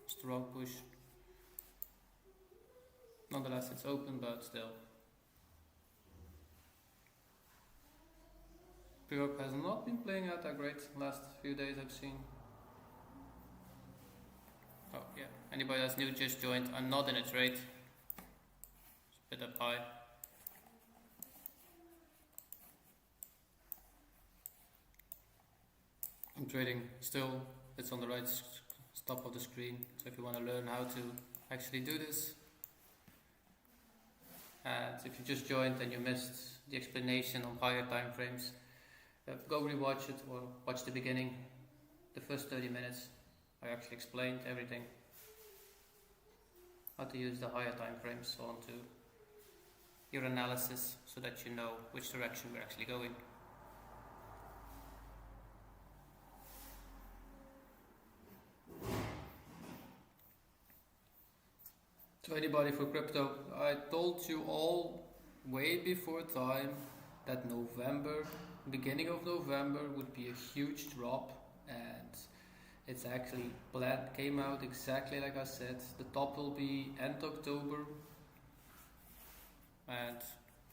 it's the wrong push. Nonetheless, it's open, but still. Pure has not been playing out that great last few days I've seen. Oh yeah, anybody that's new just joined, I'm not in a trade. It's a bit up high. I'm trading still, it's on the right top of the screen, so if you want to learn how to actually do this. And if you just joined and you missed the explanation on higher time frames, go rewatch it or watch the beginning, the first 30 minutes. I actually explained everything, how to use the higher time frames onto your analysis so that you know which direction we're actually going. So anybody for crypto, I told you all way before time that November, beginning of November would be a huge drop, and it's actually planned, came out exactly like I said. The top will be end October, and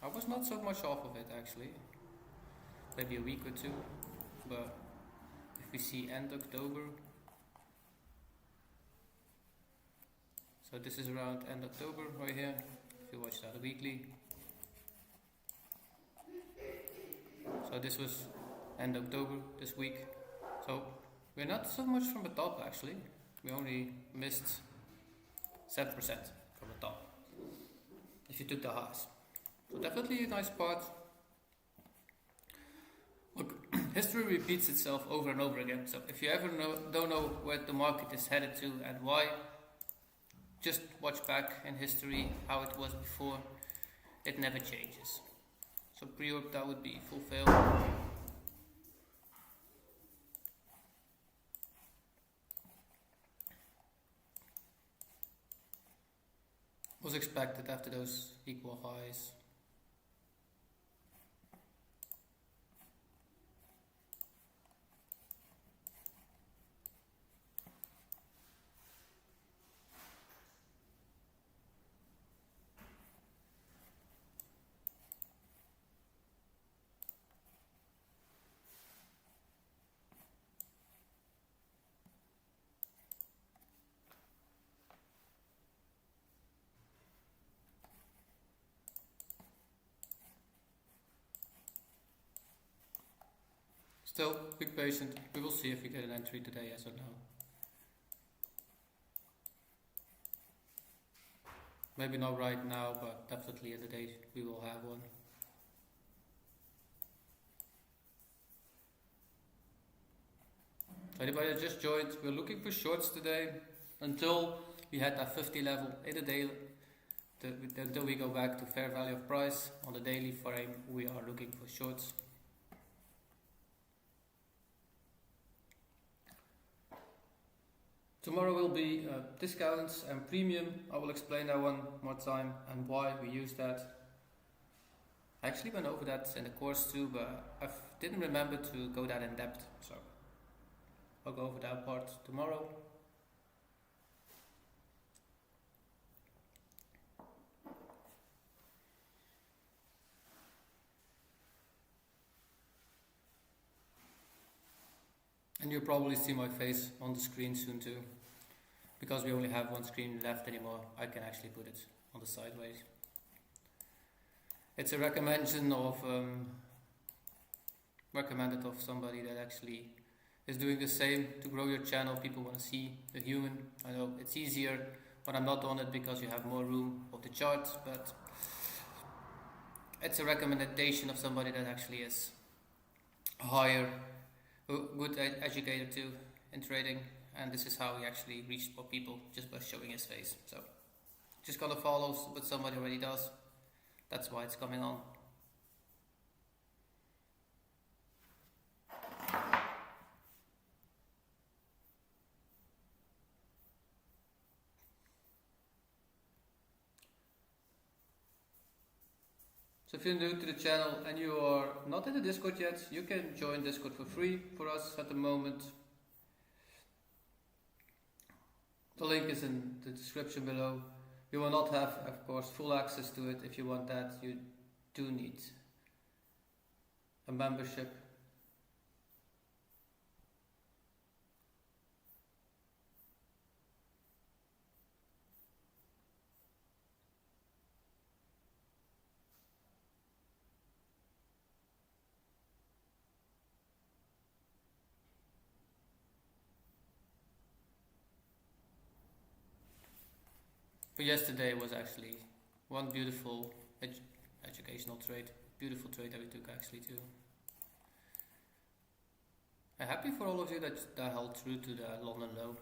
I was not so much off of it actually, maybe a week or two, but if we see end October, so this is around end October right here, if you watch that weekly. So this was end October this week. So we're not so much from the top actually. We only missed 7% from the top, if you took the highs. So definitely a nice part. Look, history repeats itself over and over again. So if you ever don't know where the market is headed to and why, just watch back in history how it was before. It never changes. So pre-op, that would be fulfilled. Was expected after those equal highs. Still, be patient. We will see if we get an entry today, yes or no. Maybe not right now, but definitely in the day we will have one. Anybody that just joined, we're looking for shorts today until we had that 50 level in the day. Until we go back to fair value of price on the daily frame, we are looking for shorts. Tomorrow will be discounts and premium. I will explain that one more time and why we use that. I actually went over that in the course too, but I didn't remember to go that in depth, so I'll go over that part tomorrow. And you'll probably see my face on the screen soon too. Because we only have one screen left anymore, I can actually put it on the sideways. It's a recommended of somebody that actually is doing the same to grow your channel. People want to see the human. I know it's easier but I'm not on it because you have more room of the chart, but it's a recommendation of somebody that actually is a higher, good educator too in trading, and this is how he actually reached more people, just by showing his face. So just gotta follow what somebody already does. That's why it's coming on. So if you're new to the channel and you are not in the Discord yet, you can join Discord for free for us at the moment. The link is in the description below. You will not have, of course, full access to it. If you want that, you do need a membership. But yesterday was actually one beautiful educational trade. Beautiful trade that we took actually too. I'm happy for all of you that held true to the London low.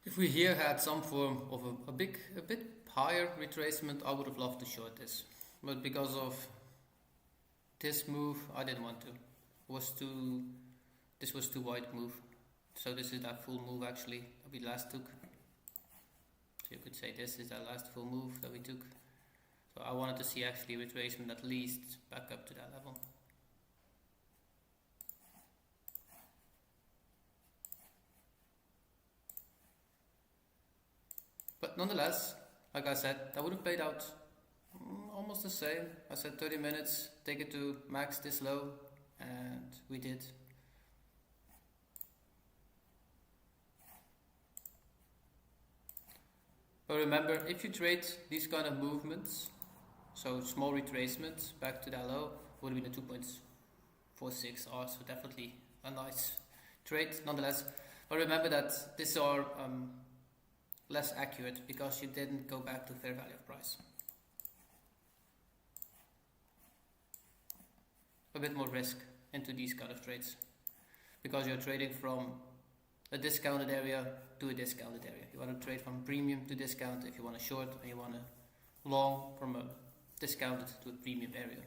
If we here had some form of a bit higher retracement, I would have loved to short this. But because of this move, I didn't want to. This was too wide move. So this is that full move actually that we last took. So you could say this is that last full move that we took. So I wanted to see actually retracement at least back up to that level. But nonetheless, like I said, that would have played out almost the same. I said 30 minutes, take it to max this low, and we did. But remember, if you trade these kind of movements, so small retracements back to that low, would have been a 2.46 R, so definitely a nice trade nonetheless. But remember that these are less accurate because you didn't go back to fair value of price. A bit more risk into these kind of trades because you're trading from a discounted area to a discounted area. You want to trade from premium to discount if you want to short, and you want to long from a discounted to a premium area.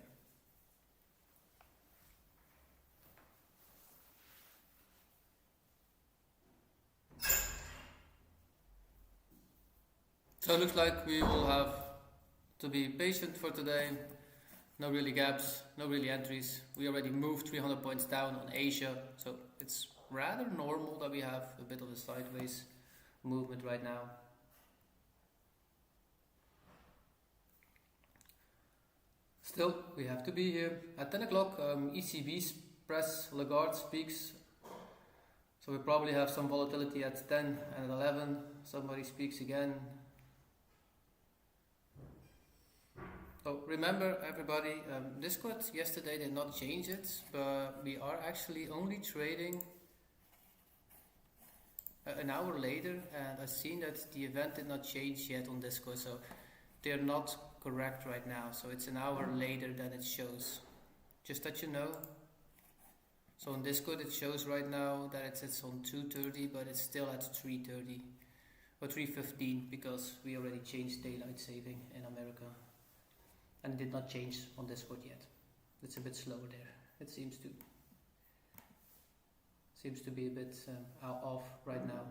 So it looks like we will have to be patient for today. No really gaps, no really entries. We already moved 300 points down on Asia, so it's rather normal that we have a bit of a sideways movement right now. Still, we have to be here. At 10 o'clock, ECB press Lagarde speaks. So we probably have some volatility at 10 and 11. Somebody speaks again. So remember everybody, Discord yesterday did not change it, but we are actually only trading an hour later, and I've seen that the event did not change yet on Discord, so they're not correct right now. So it's an hour later than it shows. Just that you know. So on Discord it shows right now that it's on 2:30, but it's still at 3:30 or 3:15 because we already changed daylight saving in America. And it did not change on Discord yet. It's a bit slower there. It seems to be a bit off right now.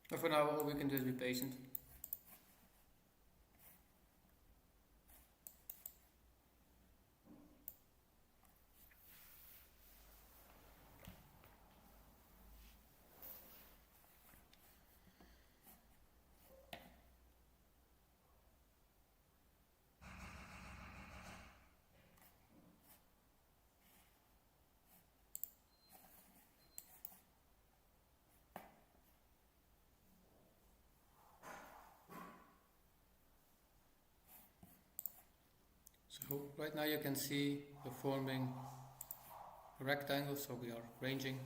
But for now, all we can do is be patient. So right now you can see we're forming a rectangle, so we are ranging.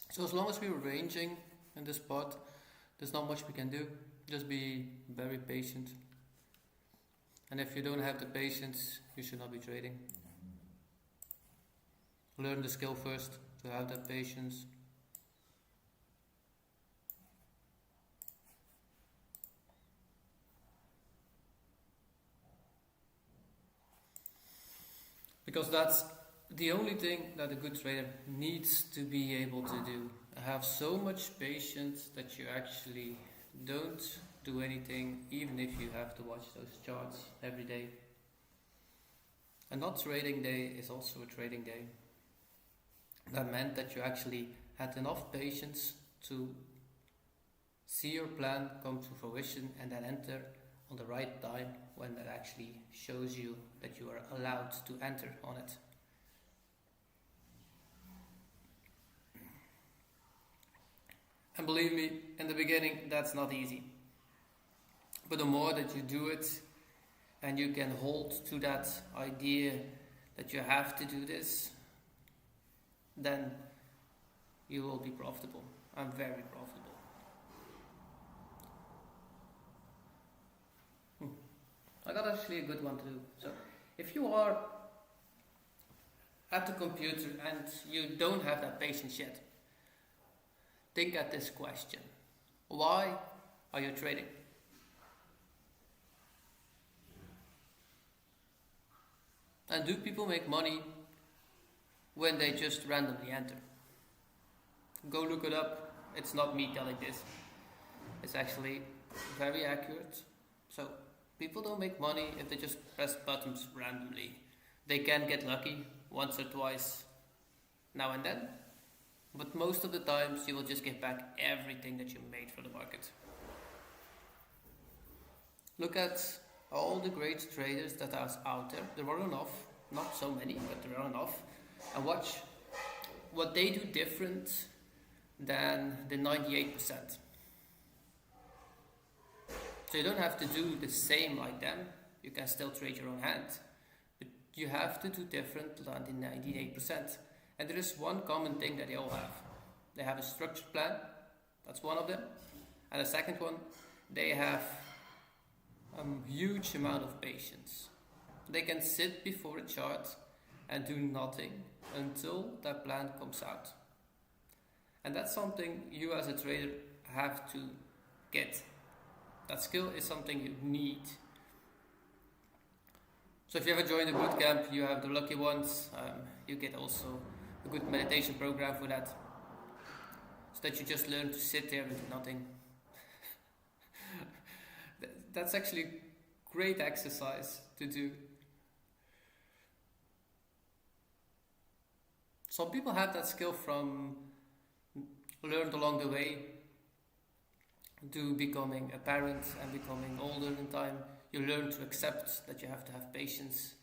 So as long as we're ranging in this spot, there's not much we can do. Just be very patient. And if you don't have the patience, you should not be trading. Learn the skill first to have that patience. Because that's the only thing that a good trader needs to be able to do. Have so much patience that you actually don't do anything, even if you have to watch those charts every day. And not trading day is also a trading day. That meant that you actually had enough patience to see your plan come to fruition, and then enter on the right time when it actually shows you that you are allowed to enter on it. And believe me, in the beginning, that's not easy. But the more that you do it, and you can hold to that idea that you have to do this, then you will be profitable. I'm very profitable. I got actually a good one to do. So, if you are at the computer and you don't have that patience yet, think at this question. Why are you trading? And do people make money when they just randomly enter? Go look it up. It's not me telling this. It's actually very accurate. So, people don't make money if they just press buttons randomly. They can get lucky once or twice now and then, but most of the times you will just get back everything that you made for the market. Look at all the great traders that are out there. There are enough, not so many, but there are enough. And watch what they do different than the 98%. So you don't have to do the same like them. You can still trade your own hand. But you have to do different than the 98%. And there is one common thing that they all have. They have a structured plan. That's one of them. And the second one, they have a huge amount of patience. They can sit before a chart and do nothing until that plan comes out. And that's something you as a trader have to get. That skill is something you need. So if you ever join the bootcamp, you have the lucky ones. You get also a good meditation program for that. So that you just learn to sit there and do nothing. That's actually great exercise to do. Some people have that skill from learned along the way to becoming a parent and becoming older in time. You learn to accept that you have to have patience,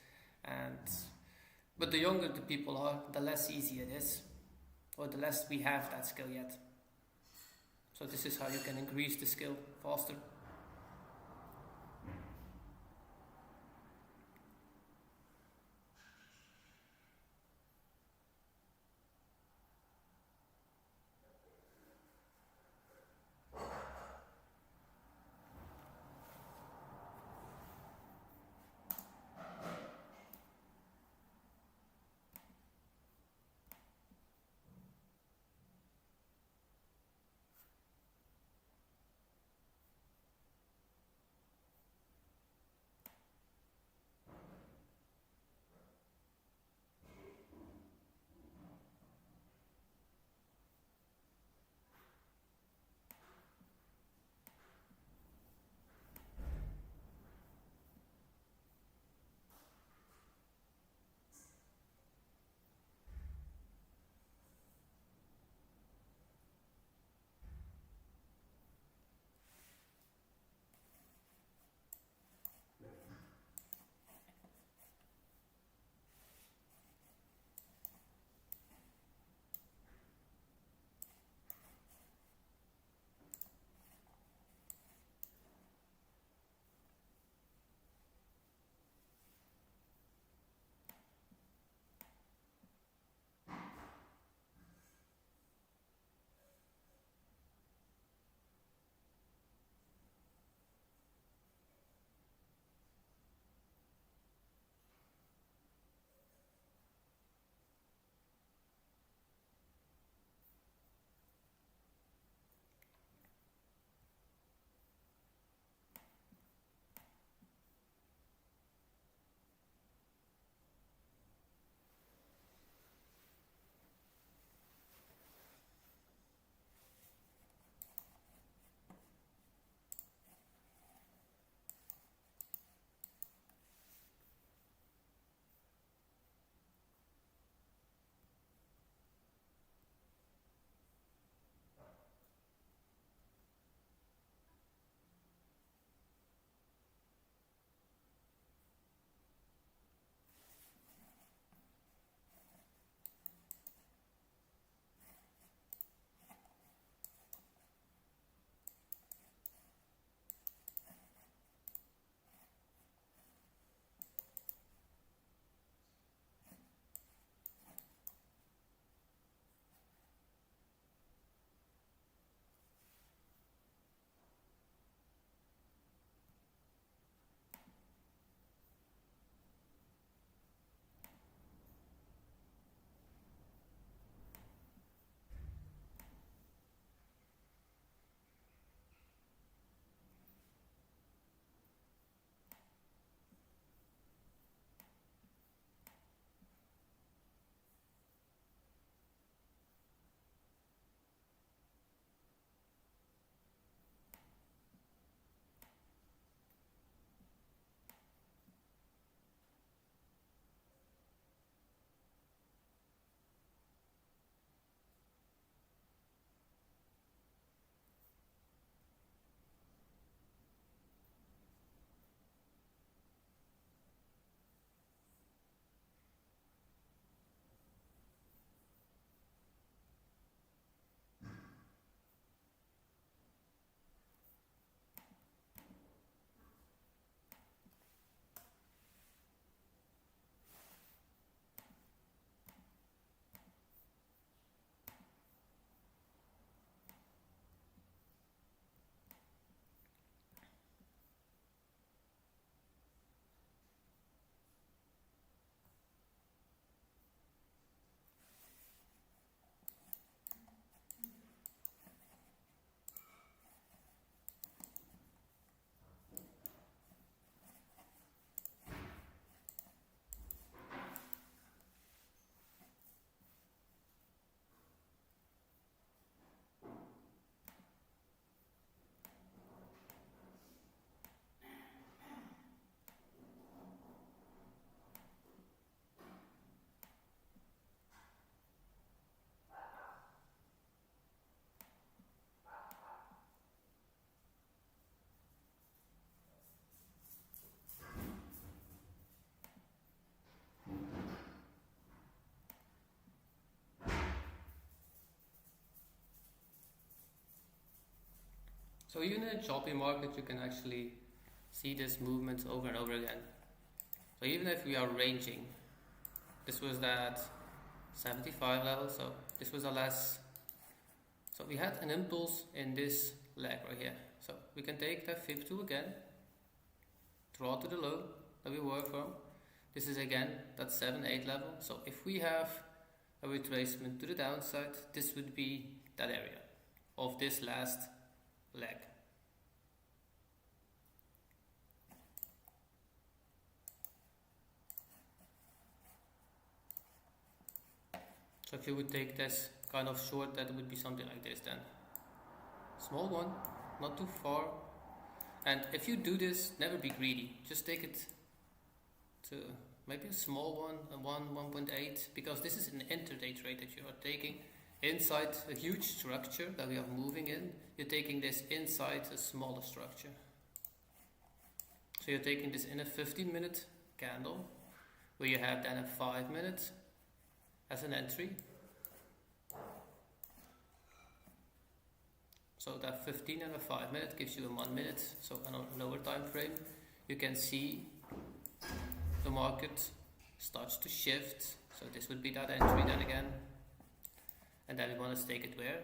but the younger the people are, the less easy it is, or the less we have that skill yet. So this is how you can increase the skill faster. So even in a choppy market, you can actually see this movement over and over again. So even if we are ranging, this was that 75 level, so this was the last. So we had an impulse in this leg right here. So we can take that fib 2 again, draw to the low that we work from. This is again that 7-8 level. So if we have a retracement to the downside, this would be that area of this last leg. So if you would take this kind of short, that would be something like this then. Small one, not too far. And if you do this, never be greedy. Just take it to maybe a small one, a 1.8, because this is an intraday trade that you are taking inside a huge structure that we are moving in. You're taking this inside a smaller structure. So you're taking this in a 15-minute candle, where you have then a 5 minute as an entry. So that 15 and a 5 minute gives you a 1 minute. So on a lower time frame, you can see the market starts to shift. So this would be that entry then again. And then we want to take it where?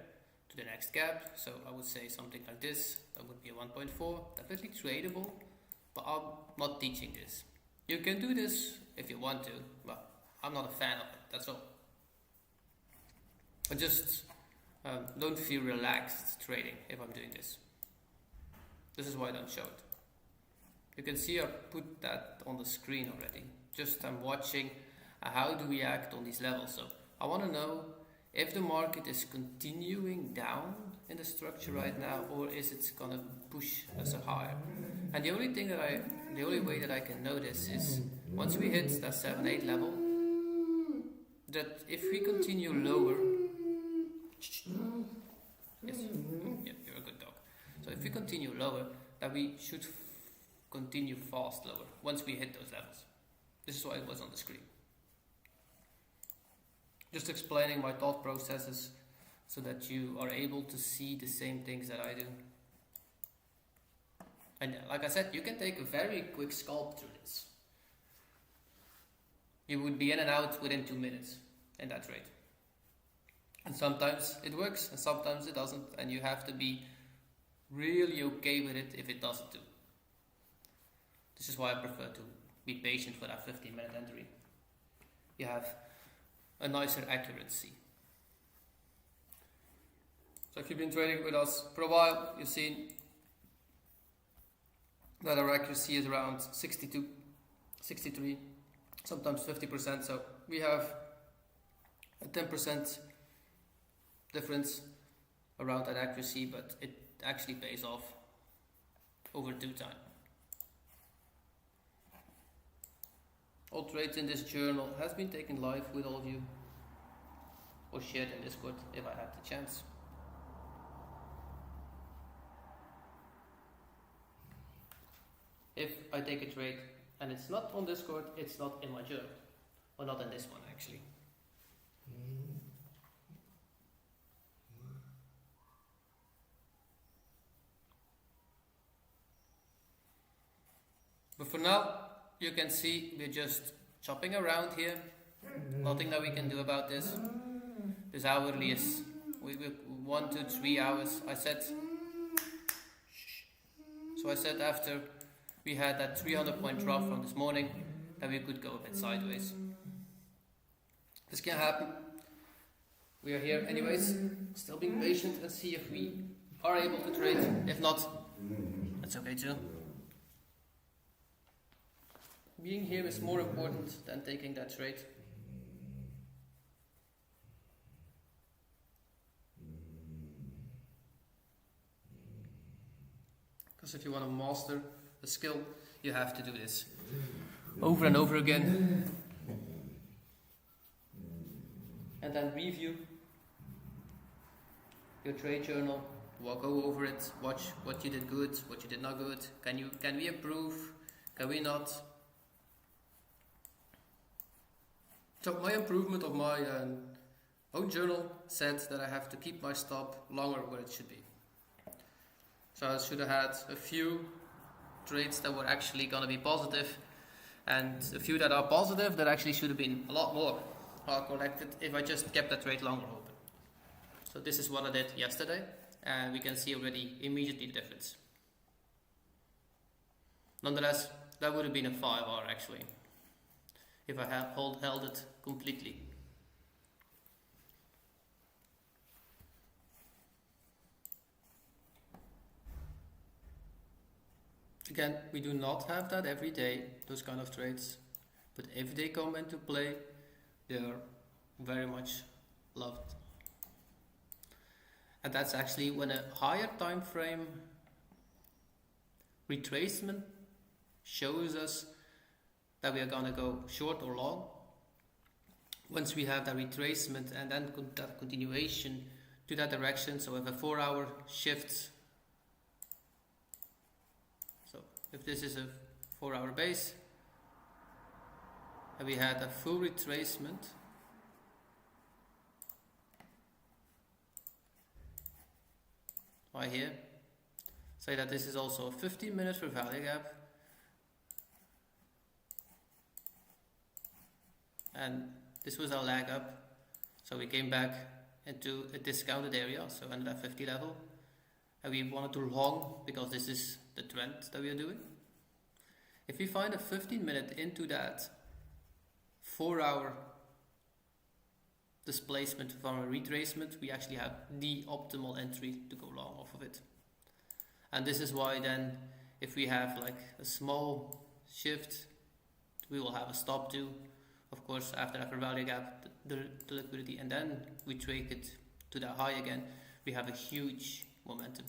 To the next gap. So I would say something like this. That would be a 1.4. Definitely tradable, but I'm not teaching this. You can do this if you want to, but I'm not a fan of it, that's all. I just don't feel relaxed trading if I'm doing this. This is why I don't show it. You can see I put that on the screen already. Just I'm watching how do we act on these levels. So I want to know if the market is continuing down in the structure right now, or is it gonna push us higher. And the only way that I can know this is once we hit that 7-8 level, that if we continue lower, yes, yeah, you're a good dog. So if we continue lower, that we should continue fast lower once we hit those levels. This is why it was on the screen. Just explaining my thought processes so that you are able to see the same things that I do. And like I said, you can take a very quick scalp through this. You would be in and out within 2 minutes in that trade. And sometimes it works and sometimes it doesn't, and you have to be really okay with it if it doesn't do. This is why I prefer to be patient for that 15-minute entry. You have a nicer accuracy. So if you've been trading with us for a while, you've seen that our accuracy is around 62, 63, sometimes 50%. So we have a 10% difference around that accuracy, but it actually pays off over due time. All trades in this journal has been taken live with all of you, or shared in Discord if I had the chance. If I take a trade and it's not on Discord, it's not in my journal, or not in this one actually. But for now, you can see we're just chopping around here. Nothing that we can do about this. This hourly is 1 to 3 hours. I said after we had that 300 point drop from this morning that we could go a bit sideways. This can happen. We are here anyways, still being patient and see if we are able to trade. If not, that's okay too. Being here is more important than taking that trade. Because if you want to master a skill, you have to do this over and over again. And then review your trade journal, go over it, watch what you did good, what you did not good. Can we improve? Can we not? So my improvement of my own journal said that I have to keep my stop longer where it should be. So I should have had a few trades that were actually going to be positive, and a few that are positive that actually should have been a lot more collected if I just kept that trade longer open. So this is what I did yesterday, and we can see already immediately the difference. Nonetheless, that would have been a 5R actually, if I had held it completely. Again, we do not have that every day, those kind of trades, but if they come into play, they are very much loved. And that's actually when a higher time frame retracement shows us that we are going to go short or long. Once we have that retracement and then that continuation to that direction, so if a 4-hour shifts, so if this is a 4-hour base and we had a full retracement, right here, say that this is also a 15-minute for value gap, and this was our lag up, so we came back into a discounted area, so under that 50 level, and we wanted to long because this is the trend that we are doing. If we find a 15-minute into that 4-hour displacement from a retracement, we actually have the optimal entry to go long off of it. And this is why then, if we have like a small shift, we will have a stop to, of course, after that value gap, the liquidity, and then we trade it to that high again, we have a huge momentum.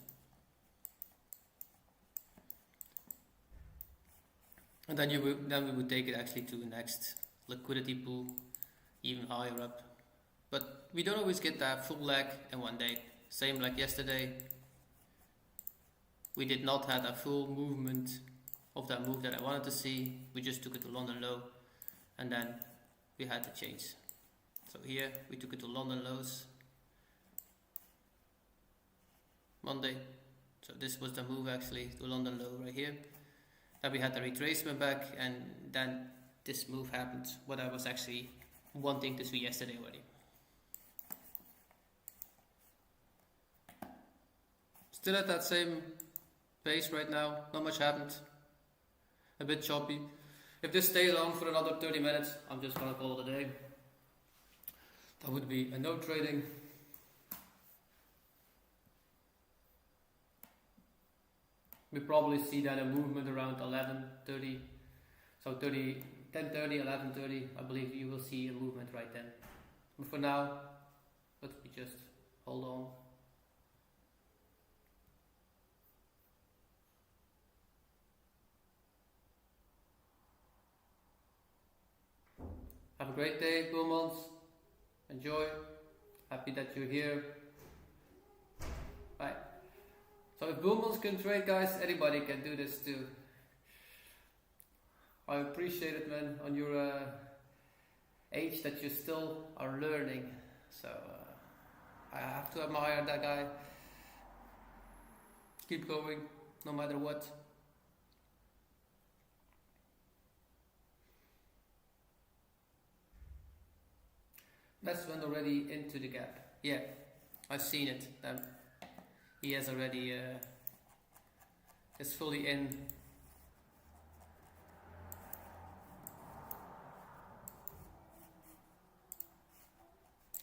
And then we would take it actually to the next liquidity pool, even higher up. But we don't always get that full leg in one day. Same like yesterday. We did not have a full movement of that move that I wanted to see. We just took it to London low, and then we had to change. So here we took it to London lows Monday. So this was the move actually to London low right here. Then we had the retracement back, and then this move happened, what I was actually wanting to see yesterday already. Still at that same pace right now, not much happened. A bit choppy. If this stays on for another 30 minutes, I'm just gonna call it a day. That would be a no trading. We probably see then a movement around 11:30, so 10:30, 11:30. I believe you will see a movement right then. But for now, let's just hold on. Have a great day, Bullmans. Enjoy. Happy that you're here. Bye. So if Bullmans can trade, guys, anybody can do this too. I appreciate it, man, on your age that you still are learning. So I have to admire that guy. Keep going, no matter what. That's went already into the gap. Yeah, I've seen it. He has already is fully in.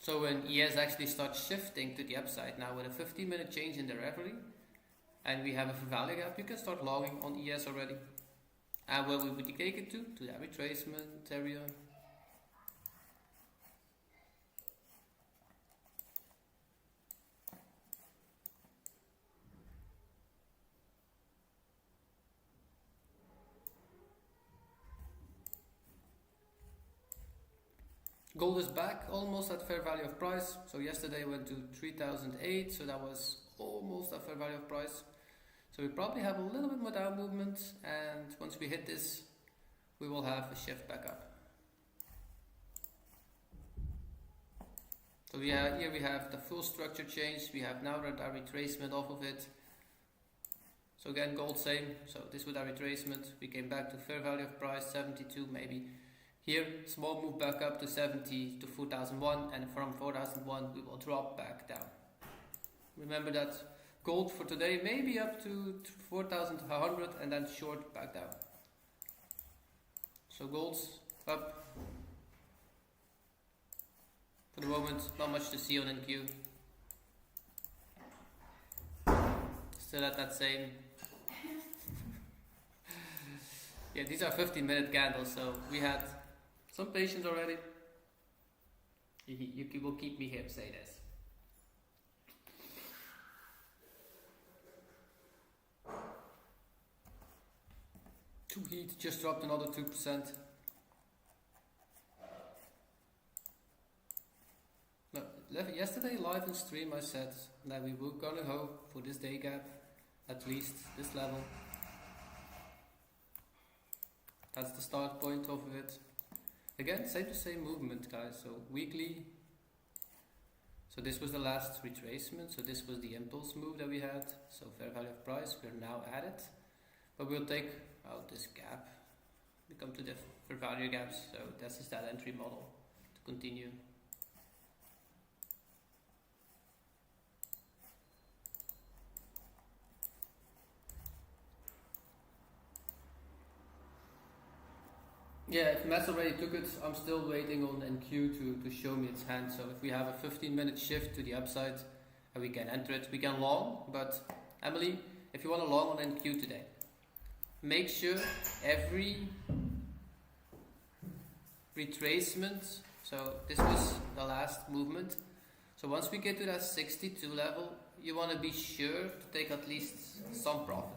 So when ES actually starts shifting to the upside now with a 15-minute change in the reverie, and we have a value gap, you can start longing on ES already. And where we would take it to that retracement area. Gold is back almost at fair value of price. So yesterday went to 3008, so that was almost at fair value of price. So we probably have a little bit more down movement, and once we hit this, we will have a shift back up. So here we have the full structure change. We have now our retracement off of it. So again, gold same. So this was our retracement. We came back to fair value of price 72 maybe. Here, small move back up to 70 to 4001, and from 4001 we will drop back down. Remember that gold for today maybe up to 4100 and then short back down. So gold's up. For the moment, not much to see on NQ. Still at that same. Yeah, these are 15-minute candles, so we had some patience already. You will keep me here to say this. Two heat just dropped another 2%. No, yesterday live in stream I said that we were gonna hope for this day gap, at least this level. That's the start point of it. Again, same movement, guys. So weekly. So this was the last retracement. So this was the impulse move that we had. So fair value of price, we're now at it. But we'll take out this gap. We come to the fair value gaps. So this is that entry model to continue. Yeah, if Matt already took it, I'm still waiting on NQ to show me its hand. So if we have a 15-minute shift to the upside and we can enter it, we can long. But Emily, if you want to long on NQ today, make sure every retracement, so this was the last movement. So once we get to that 62 level, you want to be sure to take at least some profit.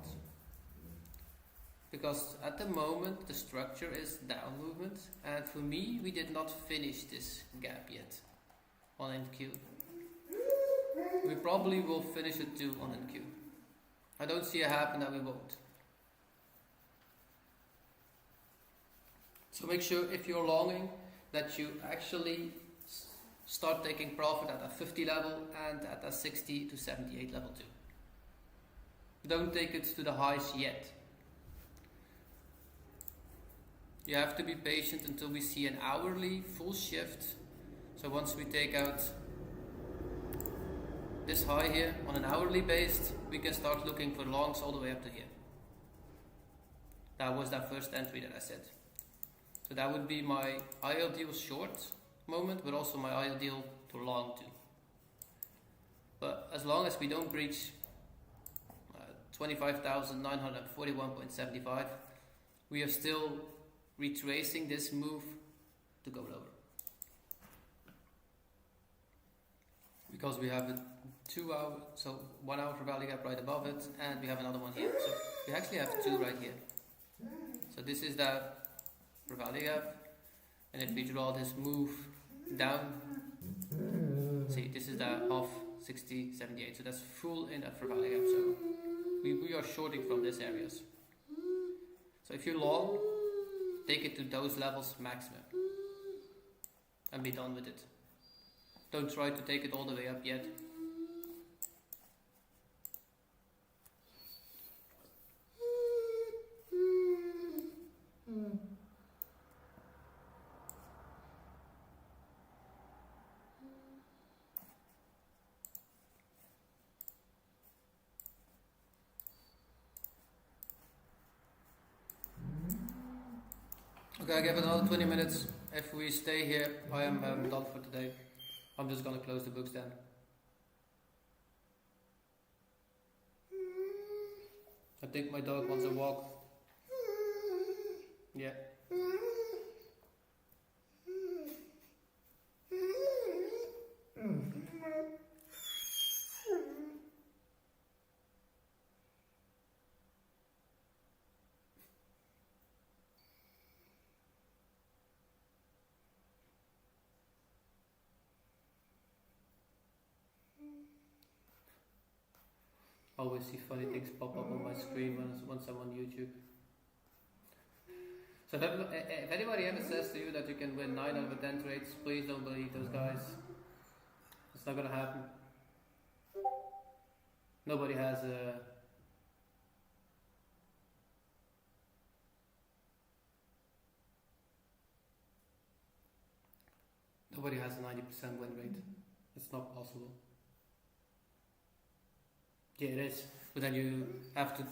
Because at the moment the structure is down movement, and for me we did not finish this gap yet on NQ. We probably will finish it too on NQ. I don't see it happen that we won't. So make sure if you're longing that you actually start taking profit at a 50 level and at a 60 to 78 level too. Don't take it to the highs yet. You have to be patient until we see an hourly full shift. So once we take out this high here on an hourly based, we can start looking for longs all the way up to here. That was that first entry that I said. So that would be my ideal short moment, but also my ideal to long too. But as long as we don't breach 25,941.75, we are still retracing this move to go lower. Because we have a 2 hour, so 1 hour for value gap right above it, and we have another one here. So we actually have two right here. So this is that for value gap, and if we draw this move down, see this is the half 60, 78, so that's full in that for value gap. So we are shorting from these areas. So if you're long, take it to those levels maximum and be done with it. Don't try to take it all the way up yet. Okay, I give it another 20 minutes. If we stay here, I am done for today. I'm just gonna close the books then. I think my dog wants a walk. Yeah. Always see funny things pop up on my screen once I'm on YouTube. So if anybody ever says to you that you can win 9 out of 10 trades, please don't believe those guys. It's not gonna happen. Nobody has Nobody has a 90% win rate. It's not possible. Yeah, it is. But then you have to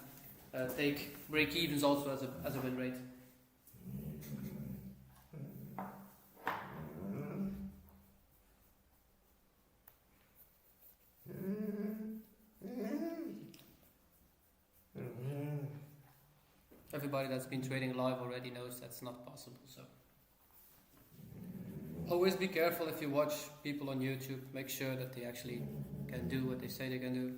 take break-evens also as a win rate. Everybody that's been trading live already knows that's not possible. So always be careful if you watch people on YouTube. Make sure that they actually can do what they say they can do.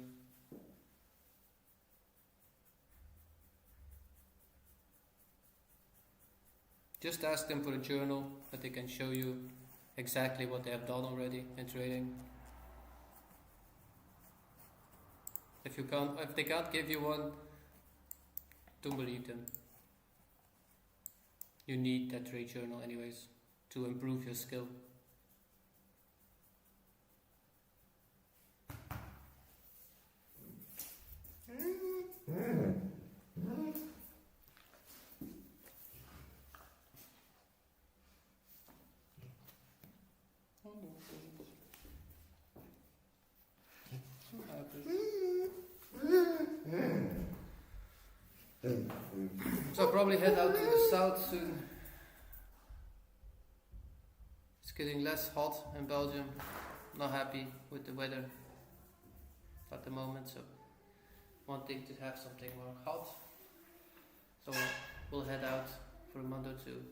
Just ask them for a journal that they can show you exactly what they have done already in trading. If they can't give you one, don't believe them. You need that trade journal anyways to improve your skill. So I'll probably head out to the south soon. It's getting less hot in Belgium. Not happy with the weather at the moment, so wanting to have something more hot. So we'll head out for a month or two.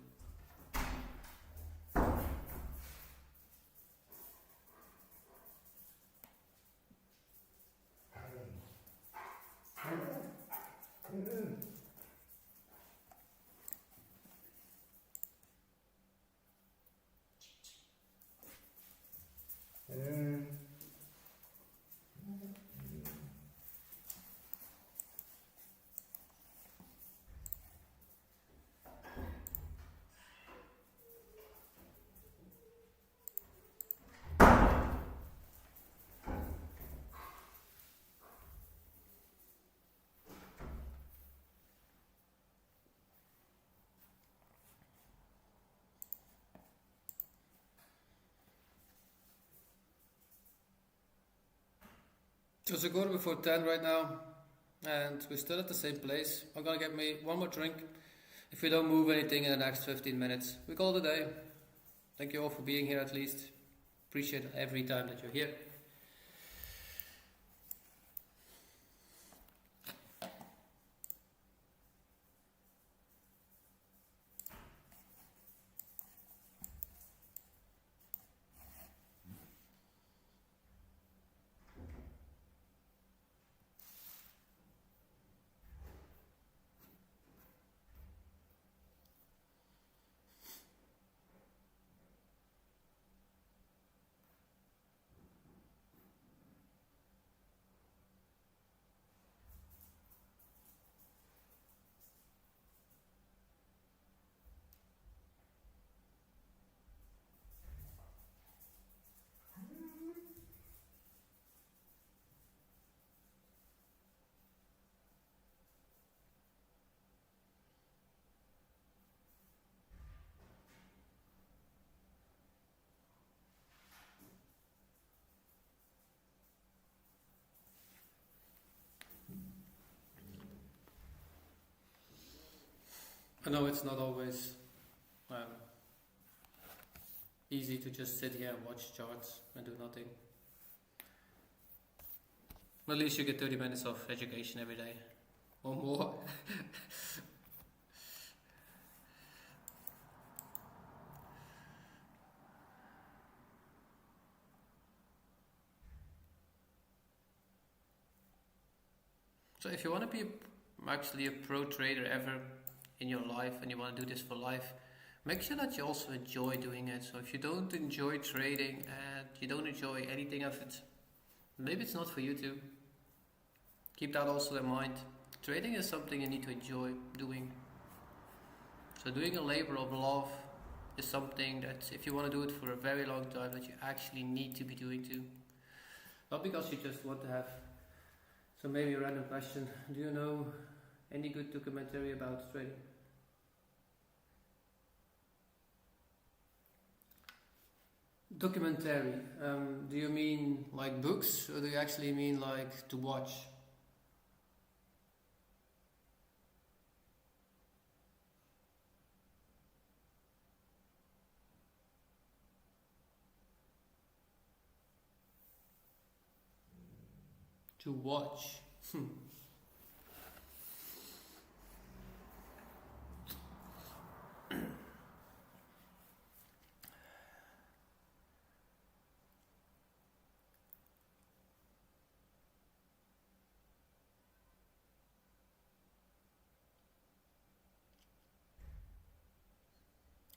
So it's a quarter before 10 right now, and we're still at the same place. I'm gonna get me one more drink. If we don't move anything in the next 15 minutes, we call it a day. Thank you all for being here at least. Appreciate every time that you're here. I know it's not always easy to just sit here and watch charts and do nothing. At least you get 30 minutes of education every day, or more. So if you want to be actually a pro trader ever in your life and you want to do this for life, make sure that you also enjoy doing it. So if you don't enjoy trading and you don't enjoy anything of it, maybe it's not for you too. Keep that also in mind. Trading is something you need to enjoy doing. So doing a labor of love is something that if you want to do it for a very long time, that you actually need to be doing too. Not because you just want to have. So maybe a random question, do you know any good documentary about trading? Documentary. Do you mean like books, or do you actually mean like to watch? To watch.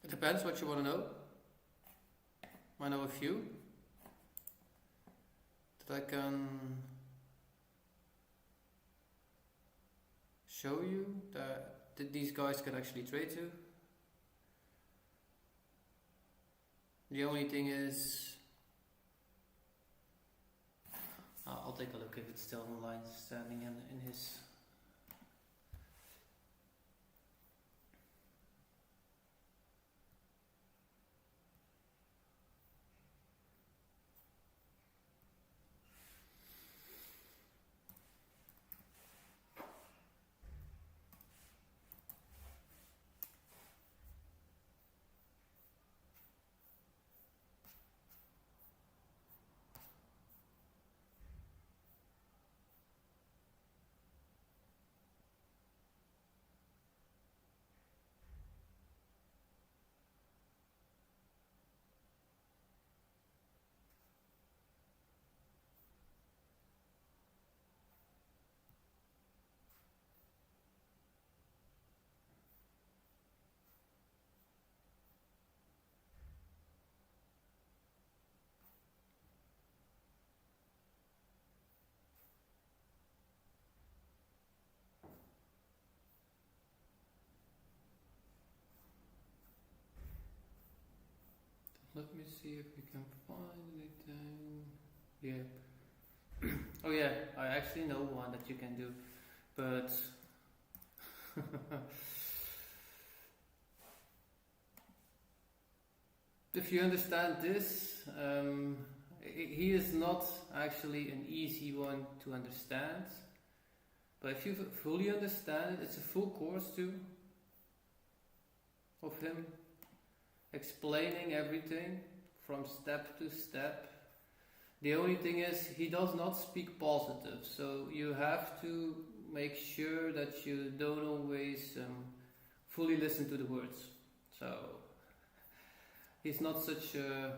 It depends what you want to know. I know a few that I can show you that these guys can actually trade to. The only thing is, I'll take a look if it's still online, standing in his. Let me see if we can find anything. Yeah. Oh yeah, I actually know one that you can do, but if you understand this, he is not actually an easy one to understand. But if you fully understand it, it's a full course too of him explaining everything from step to step. The only thing is, he does not speak positive, so you have to make sure that you don't always fully listen to the words. So he's not such a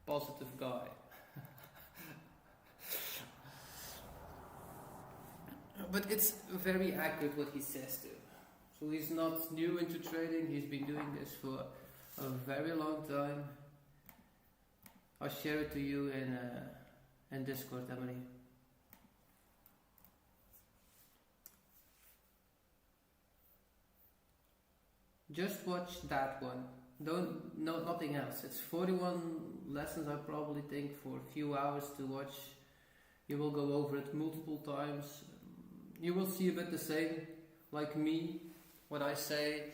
positive guy. But it's very accurate what he says too. So he's not new into trading, he's been doing this for a very long time. I'll share it to you in Discord, Emily. Just watch that one. Nothing else. It's 41 lessons, I probably think, for a few hours to watch. You will go over it multiple times. You will see a bit the same, like me, what I say.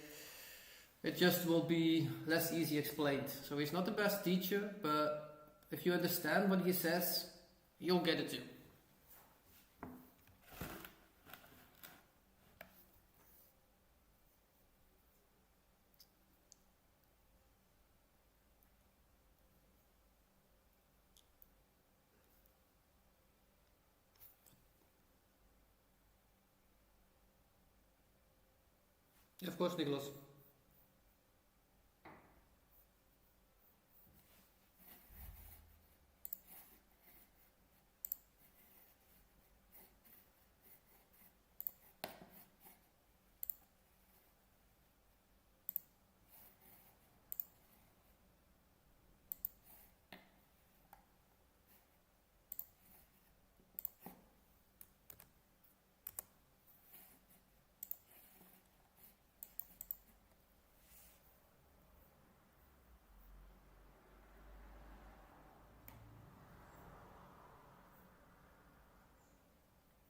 It just will be less easy explained. So he's not the best teacher, but if you understand what he says, you'll get it too. Of course, Nicholas.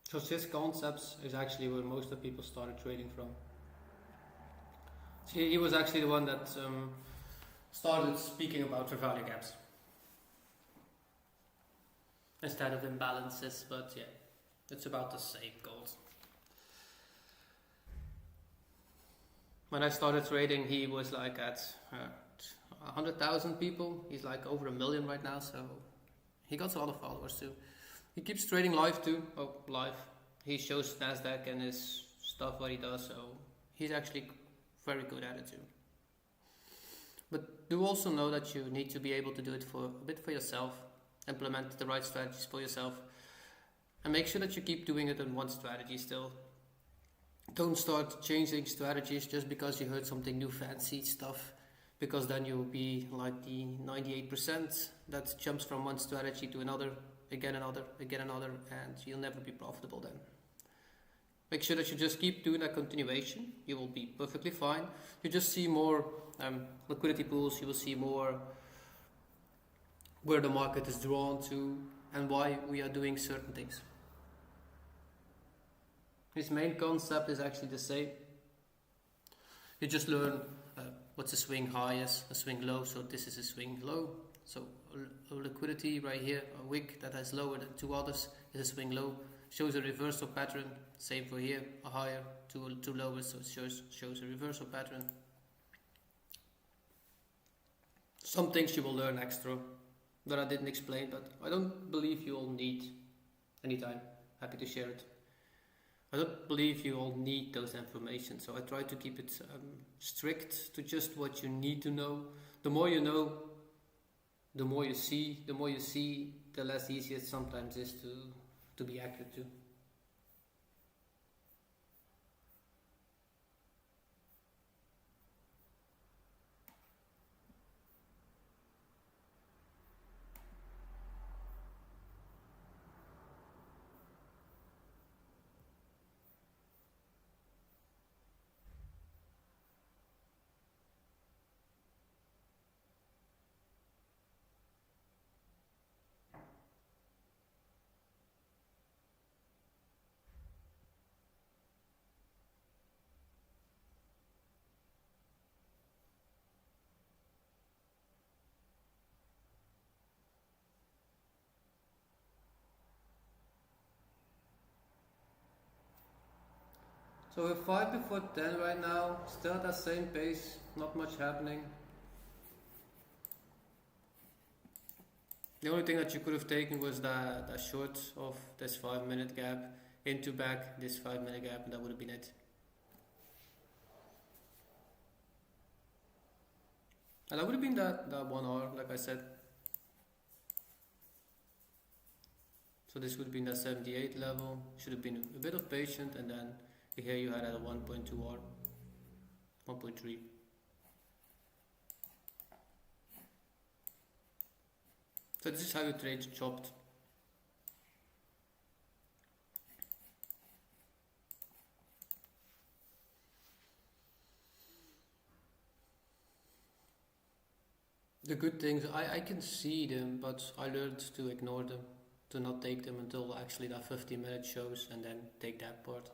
So his concepts is actually where most of the people started trading from. So he was actually the one that started speaking about fair value gaps. instead of imbalances, but yeah, it's about the same goals. When I started trading, he was like at 100,000 people. He's like over 1 million right now, so he got a lot of followers too. He keeps trading live too. Oh, live. He shows Nasdaq and his stuff what he does, so he's actually very good at it too. But do also know that you need to be able to do it for a bit for yourself, implement the right strategies for yourself, and make sure that you keep doing it on one strategy still. Don't start changing strategies just because you heard something new, fancy stuff, because then you'll be like the 98% that jumps from one strategy to another, again another, and you'll never be profitable then. Make sure that you just keep doing that continuation. You will be perfectly fine. You just see more liquidity pools. You will see more where the market is drawn to and why we are doing certain things. His main concept is actually the same. You just learn what's a swing high is, a swing low. So this is a swing low. So a liquidity right here, a wick that has lower than two others is a swing low. Shows a reversal pattern. Same for here, a higher, two lower, so it shows a reversal pattern. Some things you will learn extra that I didn't explain, but I don't believe you all need anytime. Happy to share it. I don't believe you all need those information, so I try to keep it strict to just what you need to know. The more you know, the more you see, the less easy it sometimes is to be accurate too. So we're 5 before 10 right now, still at that same pace, not much happening. The only thing that you could have taken was that short of this 5-minute gap into back this 5-minute gap, and that would have been it. And that would have been that 1 hour, like I said. So this would have been that 78 level, should have been a bit of patience, and then here you had at a 1.2 or 1.3. So this is how you trade chopped. The good things, I can see them, but I learned to ignore them, to not take them until actually that 15-minute shows, and then take that part.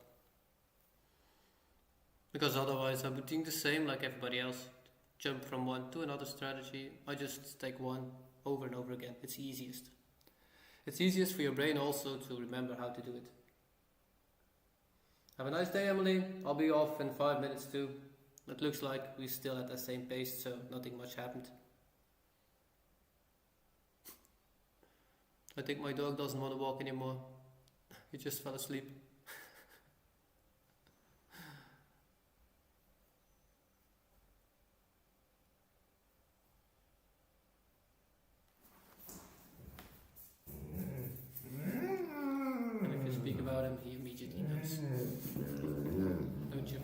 Because otherwise I would think the same like everybody else. Jump from one to another strategy. I just take one over and over again. It's easiest. It's easiest for your brain also to remember how to do it. Have a nice day, Emily. I'll be off in 5 minutes too. It looks like we're still at the same pace, so nothing much happened. I think my dog doesn't want to walk anymore. He just fell asleep. Speak about him, he immediately knows. Don't you?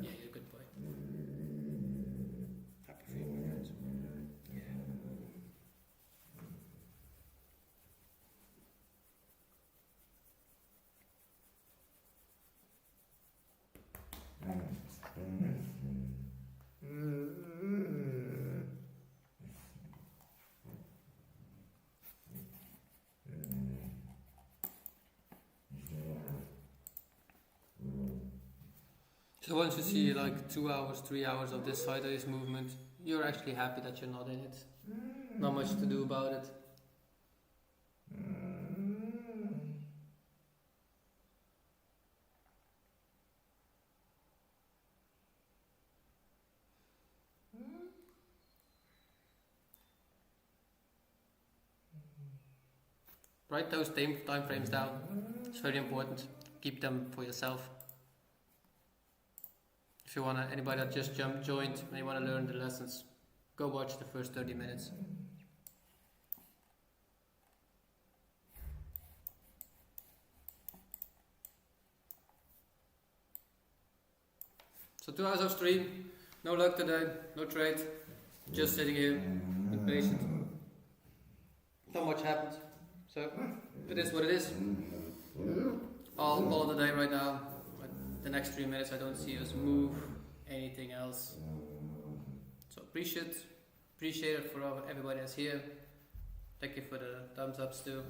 Yeah, you're a good boy. Happy for you, my friend. Yeah. So once you see like 2 hours, 3 hours of this sideways movement, you're actually happy that you're not in it. Not much to do about it. write those time frames down. It's very important. Keep them for yourself. If you wanna, anybody that just joined and you wanna learn the lessons, go watch the first 30 minutes. So 2 hours of stream, no luck today, no trade, just sitting here, impatient. Not much happened, so it is what it is. I'll call it a day right now. The next 3 minutes I don't see us move anything else. So appreciate it for everybody that's here. Thank you for the thumbs ups too.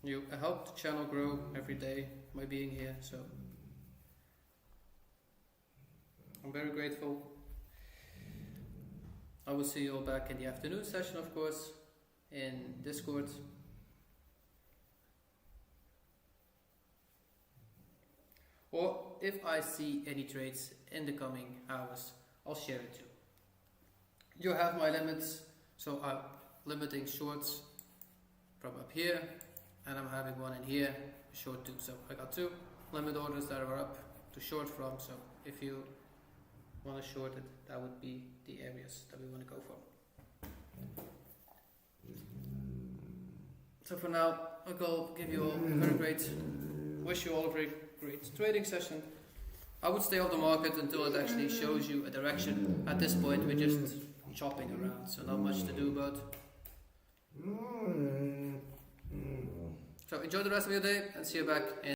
You help the channel grow every day by being here, so I'm very grateful. I will see you all back in the afternoon session, of course, in Discord. Or if I see any trades in the coming hours, I'll share it too. You have my limits, so I'm limiting shorts from up here, and I'm having one in here, short too. So I got 2 limit orders that are up to short from, so if you want to short it, that would be the areas that we want to go for. So for now, I'll give you all wish you all a very great trading session. I would stay off the market until it actually shows you a direction. At this point, we're just chopping around, so not much to do about. So enjoy the rest of your day and see you back in